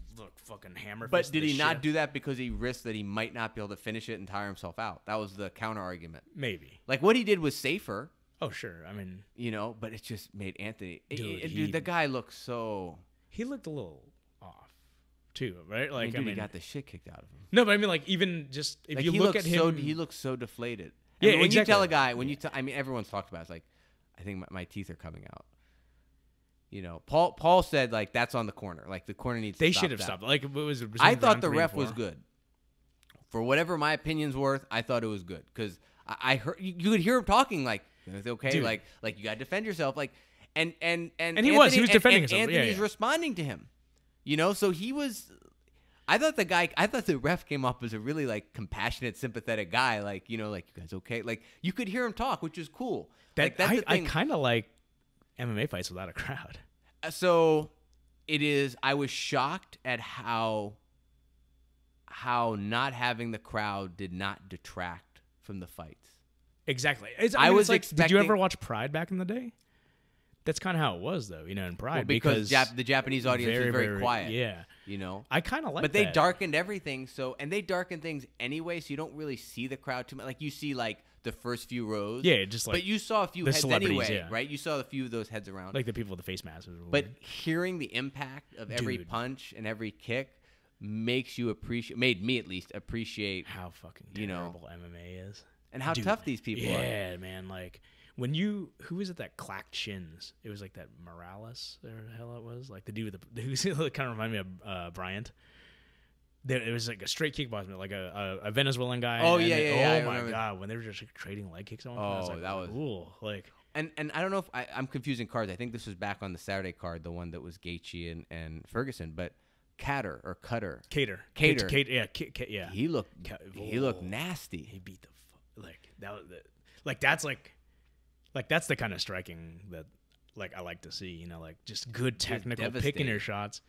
S2: fucking hammer.
S1: But did he not do that because he risked that he might not be able to finish it and tire himself out? That was the counter argument.
S2: Maybe.
S1: Like what he did was safer.
S2: Oh, sure. I mean...
S1: but it just made Anthony... Dude, the guy looked so...
S2: He looked a little off, too, right? Like,
S1: he got the shit kicked out of him.
S2: No, but I mean, like, even just... If like, you look at him...
S1: he looks so deflated.
S2: Yeah,
S1: when
S2: exactly.
S1: you tell a guy... I mean, everyone's talked about it. It's like, I think my teeth are coming out. You know, Paul said like that's on the corner. Like the corner needs.
S2: They
S1: to
S2: should have
S1: that.
S2: stopped. Like it was.
S1: I thought
S2: round
S1: the
S2: 3 and
S1: ref
S2: 4.
S1: was good. For whatever my opinion's worth, I thought it was good because I heard you could hear him talking like it's okay,
S2: Dude.
S1: like you got to defend yourself, like and
S2: he
S1: Anthony,
S2: was defending himself.
S1: Anthony's
S2: Yeah.
S1: responding to him, you know. So he was. I thought the ref came off as a really like compassionate, sympathetic guy. Like you know, like you guys okay? Like you could hear him talk, which is cool. Like that's the
S2: I
S1: thing.
S2: kind of like MMA fights without a crowd.
S1: So it is. I was shocked at how not having the crowd did not detract from the fights.
S2: Exactly.
S1: I was
S2: like,
S1: expecting.
S2: Did you ever watch Pride back in the day? That's kind of how it was, though. You know, in Pride,
S1: Well, because the Japanese audience was very quiet.
S2: Yeah,
S1: you know.
S2: I kind of like.
S1: But
S2: that.
S1: they darkened everything. So and they darkened things anyway, so you don't really see the crowd too much. Like you see like the first few rows.
S2: Yeah, just like.
S1: But you saw a few
S2: the
S1: heads
S2: celebrities,
S1: anyway,
S2: yeah.
S1: right? You saw a few of those heads around.
S2: Like the people with the face masks.
S1: But hearing the impact of every
S2: Dude.
S1: punch and every kick makes you made me at least appreciate
S2: how fucking
S1: you know,
S2: terrible MMA is.
S1: and how
S2: Dude,
S1: tough these people are.
S2: Yeah, man. Like when who was it that clacked shins? It was like that Morales or the hell it was. Like the dude with the who kind of reminded me of Bryant. It was like a straight kickboxing, like a Venezuelan guy.
S1: Oh,
S2: and
S1: yeah,
S2: then,
S1: yeah,
S2: oh
S1: I
S2: my
S1: remember.
S2: god, when they were just like, trading leg kicks on one point, I was
S1: Oh,
S2: like,
S1: that was
S2: ooh, like.
S1: And I don't know if I'm confusing cards. I think this was back on the Saturday card, the one that was Gaethje and Ferguson, but Cater.
S2: Cater. Yeah, yeah.
S1: He looked nasty.
S2: He beat the like that was that's that's the kind of striking that like I like to see. You know, like just good technical picking
S1: devastating.
S2: your shots.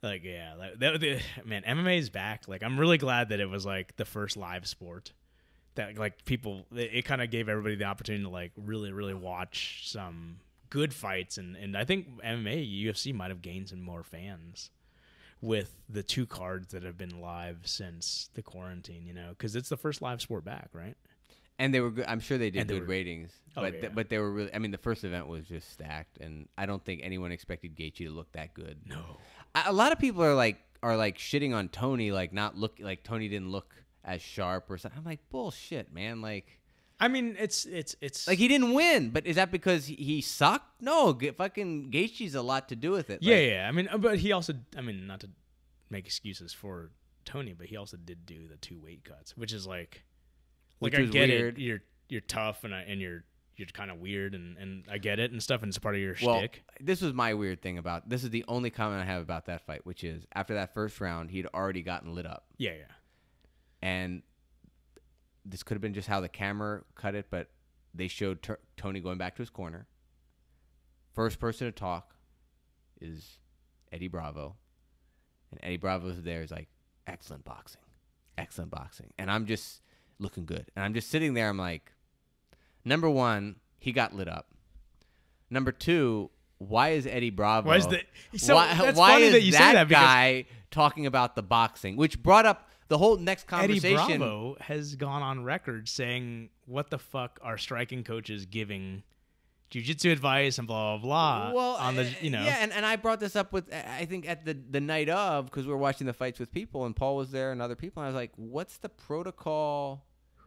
S2: Like man, MMA is back. Like I'm really glad that it was like the first live sport that like people. It kind of gave everybody the opportunity to like really watch some good fights, and I think MMA UFC might have gained some more fans with the 2 cards that have been live since the quarantine, you know, because it's the first live sport back, right?
S1: And they were good. I'm sure they did
S2: And they
S1: good
S2: were-
S1: ratings,
S2: Oh,
S1: but
S2: yeah.
S1: but they were really. I mean, the first event was just stacked, and I don't think anyone expected Gaethje to look that good.
S2: No.
S1: A lot of people are like shitting on Tony, like not look like Tony didn't look as sharp or something. I'm like, bullshit, man. Like,
S2: I mean, it's
S1: like he didn't win, but is that because he sucked? No, fucking Gaethje's a lot to do with it.
S2: yeah,
S1: Like,
S2: yeah. I mean, but he also, I mean, not to make excuses for Tony, but he also did do the 2 weight cuts, which is like
S1: Which
S2: I
S1: was
S2: get
S1: weird.
S2: it. You're tough and you're kind of weird and I get it and stuff, and it's part of your
S1: Well,
S2: shtick.
S1: this was my weird thing about this is the only comment I have about that fight, which is after that first round, he'd already gotten lit up.
S2: Yeah.
S1: And this could have been just how the camera cut it, but they showed Tony going back to his corner. First person to talk is Eddie Bravo. And Eddie Bravo's there is like, excellent boxing. And I'm just looking good. And I'm just sitting there. I'm like, number 1, he got lit up. Number 2, why is Eddie Bravo?
S2: Why is that? So
S1: why
S2: that's
S1: why
S2: funny
S1: is
S2: that you say that because
S1: guy talking about the boxing, which brought up the whole next conversation.
S2: Eddie Bravo has gone on record saying, "What the fuck are striking coaches giving jiu-jitsu advice and blah blah blah?"
S1: Well,
S2: on the
S1: yeah, and I brought this up with I think at the night of because we were watching the fights with people and Paul was there and other people. And I was like, "What's the protocol?"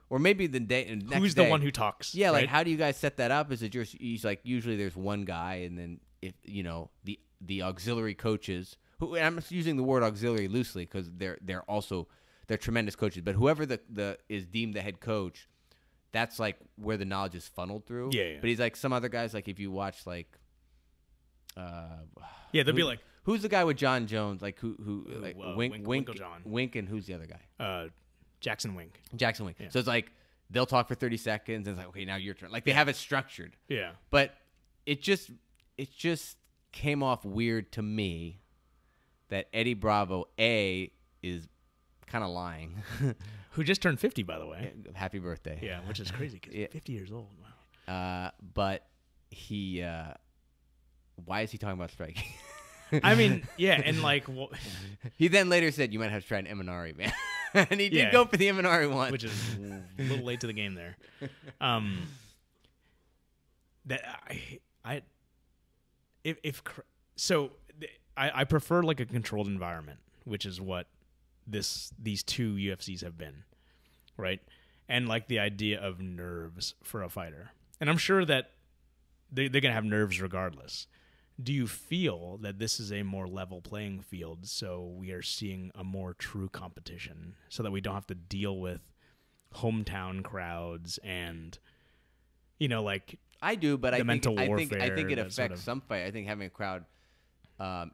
S1: Or maybe the day next
S2: who's
S1: day.
S2: the one who talks?
S1: Yeah, like
S2: right?
S1: how do you guys set that up? Is it just he's like usually there's one guy and then if you know the auxiliary coaches who and I'm using the word auxiliary loosely because they're tremendous coaches, but whoever the is deemed the head coach, that's like where the knowledge is funneled through.
S2: Yeah.
S1: But he's like some other guys like if you watch like
S2: yeah, they'll be like
S1: who's the guy with John Jones like who like
S2: Winkle John.
S1: Wink and who's the other guy?
S2: Jackson Wink.
S1: Jackson Wink.
S2: Yeah.
S1: So it's like they'll talk for 30 seconds and it's like okay, now your turn. Like they have it structured.
S2: Yeah.
S1: But it just came off weird to me that Eddie Bravo is kind of lying.
S2: Who just turned 50, by the way.
S1: Happy birthday.
S2: Yeah, which is crazy because
S1: Yeah.
S2: 50 years old. Wow.
S1: But he why is he talking about striking?
S2: I mean, yeah, and like,
S1: He then later said you might have to try an Imanari, man. And he did
S2: Yeah.
S1: go for the Imanari one.
S2: which is a little late to the game there. That I prefer like a controlled environment, which is what these 2 UFCs have been, right? And like the idea of nerves for a fighter, and I'm sure that they're gonna have nerves regardless. do you feel that this is a more level playing field, so we are seeing a more true competition, so that we don't have to deal with hometown crowds and, like
S1: I do, but
S2: the
S1: I think
S2: mental
S1: I
S2: warfare,
S1: think it
S2: that
S1: affects
S2: sort of-
S1: some fight. I think having a crowd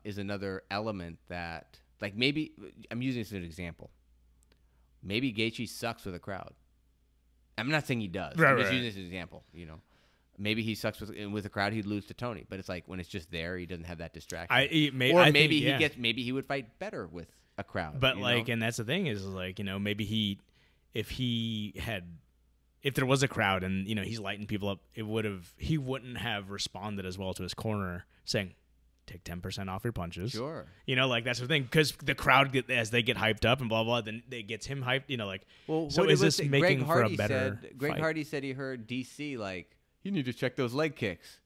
S1: is another element that, like, maybe I'm using this as an example. Maybe Gaethje sucks with a crowd. I'm not saying he does. I'm just using this as an example. Maybe he sucks with a crowd. He'd lose to Tony, but it's like when it's just there, he doesn't have that distraction. Maybe he would fight better with a crowd.
S2: But and that's the thing is like maybe if there was a crowd and he's lighting people up, he wouldn't have responded as well to his corner saying, take 10% off your punches.
S1: Sure.
S2: Like that's the thing, because the crowd as they get hyped up and blah blah, then it gets him hyped.
S1: Well,
S2: so is this making for a better?
S1: Greg
S2: fight?
S1: Hardy said he heard DC like, you need to check those leg kicks.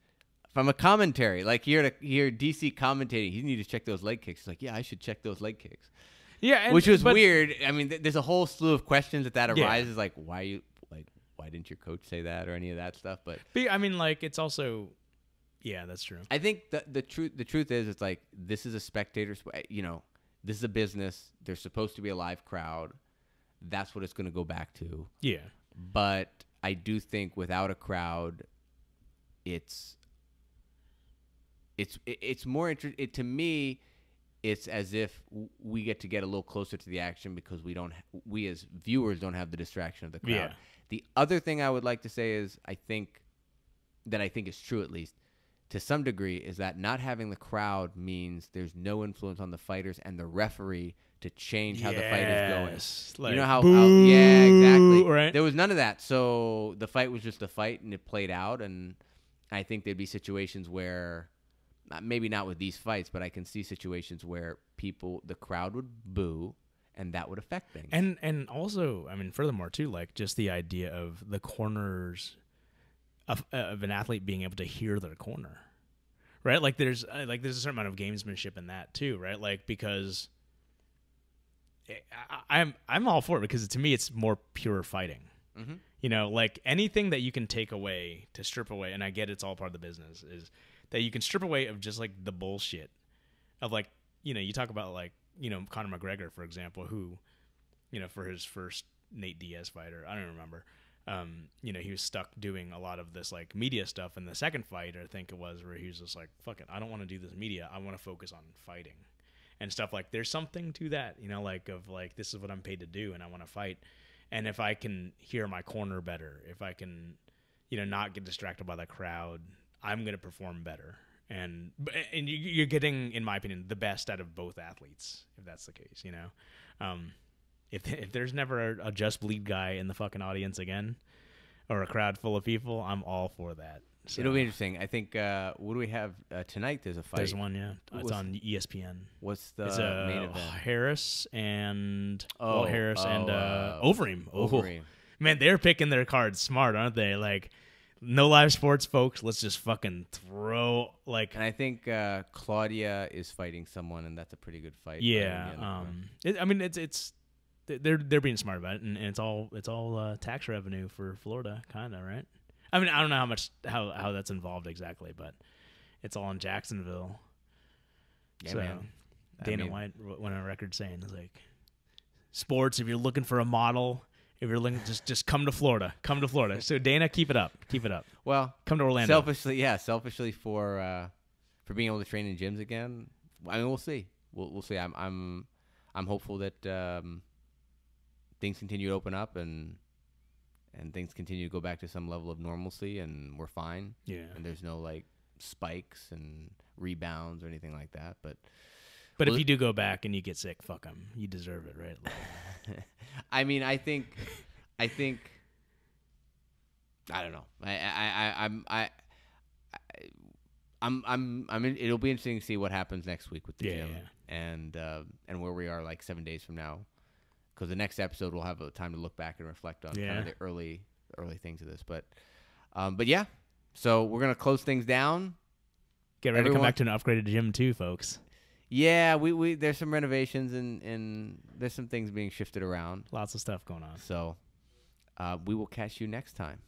S1: From a commentary, like you hear DC commentating, you need to check those leg kicks. He's like, yeah, I should check those leg kicks.
S2: Yeah,
S1: which was weird. I mean, there's a whole slew of questions that arises, like why didn't your coach say that or any of that stuff? But
S2: I mean, like it's also, yeah, that's true.
S1: I think the truth is, it's like this is a spectator. This is a business. There's supposed to be a live crowd. That's what it's going to go back to.
S2: Yeah,
S1: but I do think without a crowd, it's more interesting. To me, it's as if we get a little closer to the action because we as viewers don't have the distraction of the crowd.
S2: Yeah.
S1: The other thing I would like to say is I think is true, at least to some degree, is that not having the crowd means there's no influence on the fighters and the referee to change how the fight is going.
S2: Like,
S1: how yeah, exactly.
S2: Right?
S1: There was none of that. So the fight was just a fight and it played out. And I think there'd be situations where, maybe not with these fights, but I can see situations where the crowd would boo and that would affect things.
S2: And also, I mean, furthermore too, like just the idea of the corners of an athlete being able to hear their corner, right? Like there's a certain amount of gamesmanship in that too, right? Like because I'm all for it, because to me it's more pure fighting. Mm-hmm. Like anything that you can take away to strip away, and I get it's all part of the business, is that you can strip away of just like the bullshit of like, you talk about like, Conor McGregor, for example, who, for his first Nate Diaz fighter, I don't remember, he was stuck doing a lot of this like media stuff in the second fight, I think it was, where he was just like, fuck it, I don't want to do this media, I want to focus on fighting and stuff. Like there's something to that, like of like, this is what I'm paid to do and I want to fight. And if I can hear my corner better, if I can, not get distracted by the crowd, I'm going to perform better. And you're getting, in my opinion, the best out of both athletes, if that's the case, If there's never a Just Bleed guy in the fucking audience again, or a crowd full of people, I'm all for that. So,
S1: it'll be interesting. I think, what do we have tonight? There's a fight.
S2: There's one, yeah. It's on ESPN.
S1: What's the main event?
S2: Harris and Overeem.
S1: Overeem.
S2: Man, they're picking their cards smart, aren't they? Like, no live sports, folks. Let's just fucking throw like.
S1: And I think Claudia is fighting someone, and that's a pretty good fight.
S2: Yeah. It's they're being smart about it, and it's all tax revenue for Florida, kind of, right? I mean, I don't know how that's involved exactly, but it's all in Jacksonville.
S1: Yeah,
S2: so
S1: man.
S2: Dana White went on record saying, it's like, sports, if you're looking for a model, if you're looking, just come to Florida. Come to Florida. So Dana, keep it up. Keep it up.
S1: Well,
S2: come to Orlando.
S1: Selfishly for being able to train in gyms again. I mean, we'll see. We'll see. I'm hopeful that things continue to open up and things continue to go back to some level of normalcy, and we're fine.
S2: Yeah.
S1: And there's no like spikes and rebounds or anything like that. But
S2: if you do go back and you get sick, fuck them. You deserve it, right? Like,
S1: I mean, I think I don't know. It'll be interesting to see what happens next week with the gym and where we are like 7 days from now. Because the next episode we'll have time to look back and reflect on kind of the early things of this, but yeah. So we're gonna close things down.
S2: Get ready to come back to an upgraded gym too, folks.
S1: Yeah, we there's some renovations and there's some things being shifted around.
S2: Lots of stuff going on.
S1: So we will catch you next time.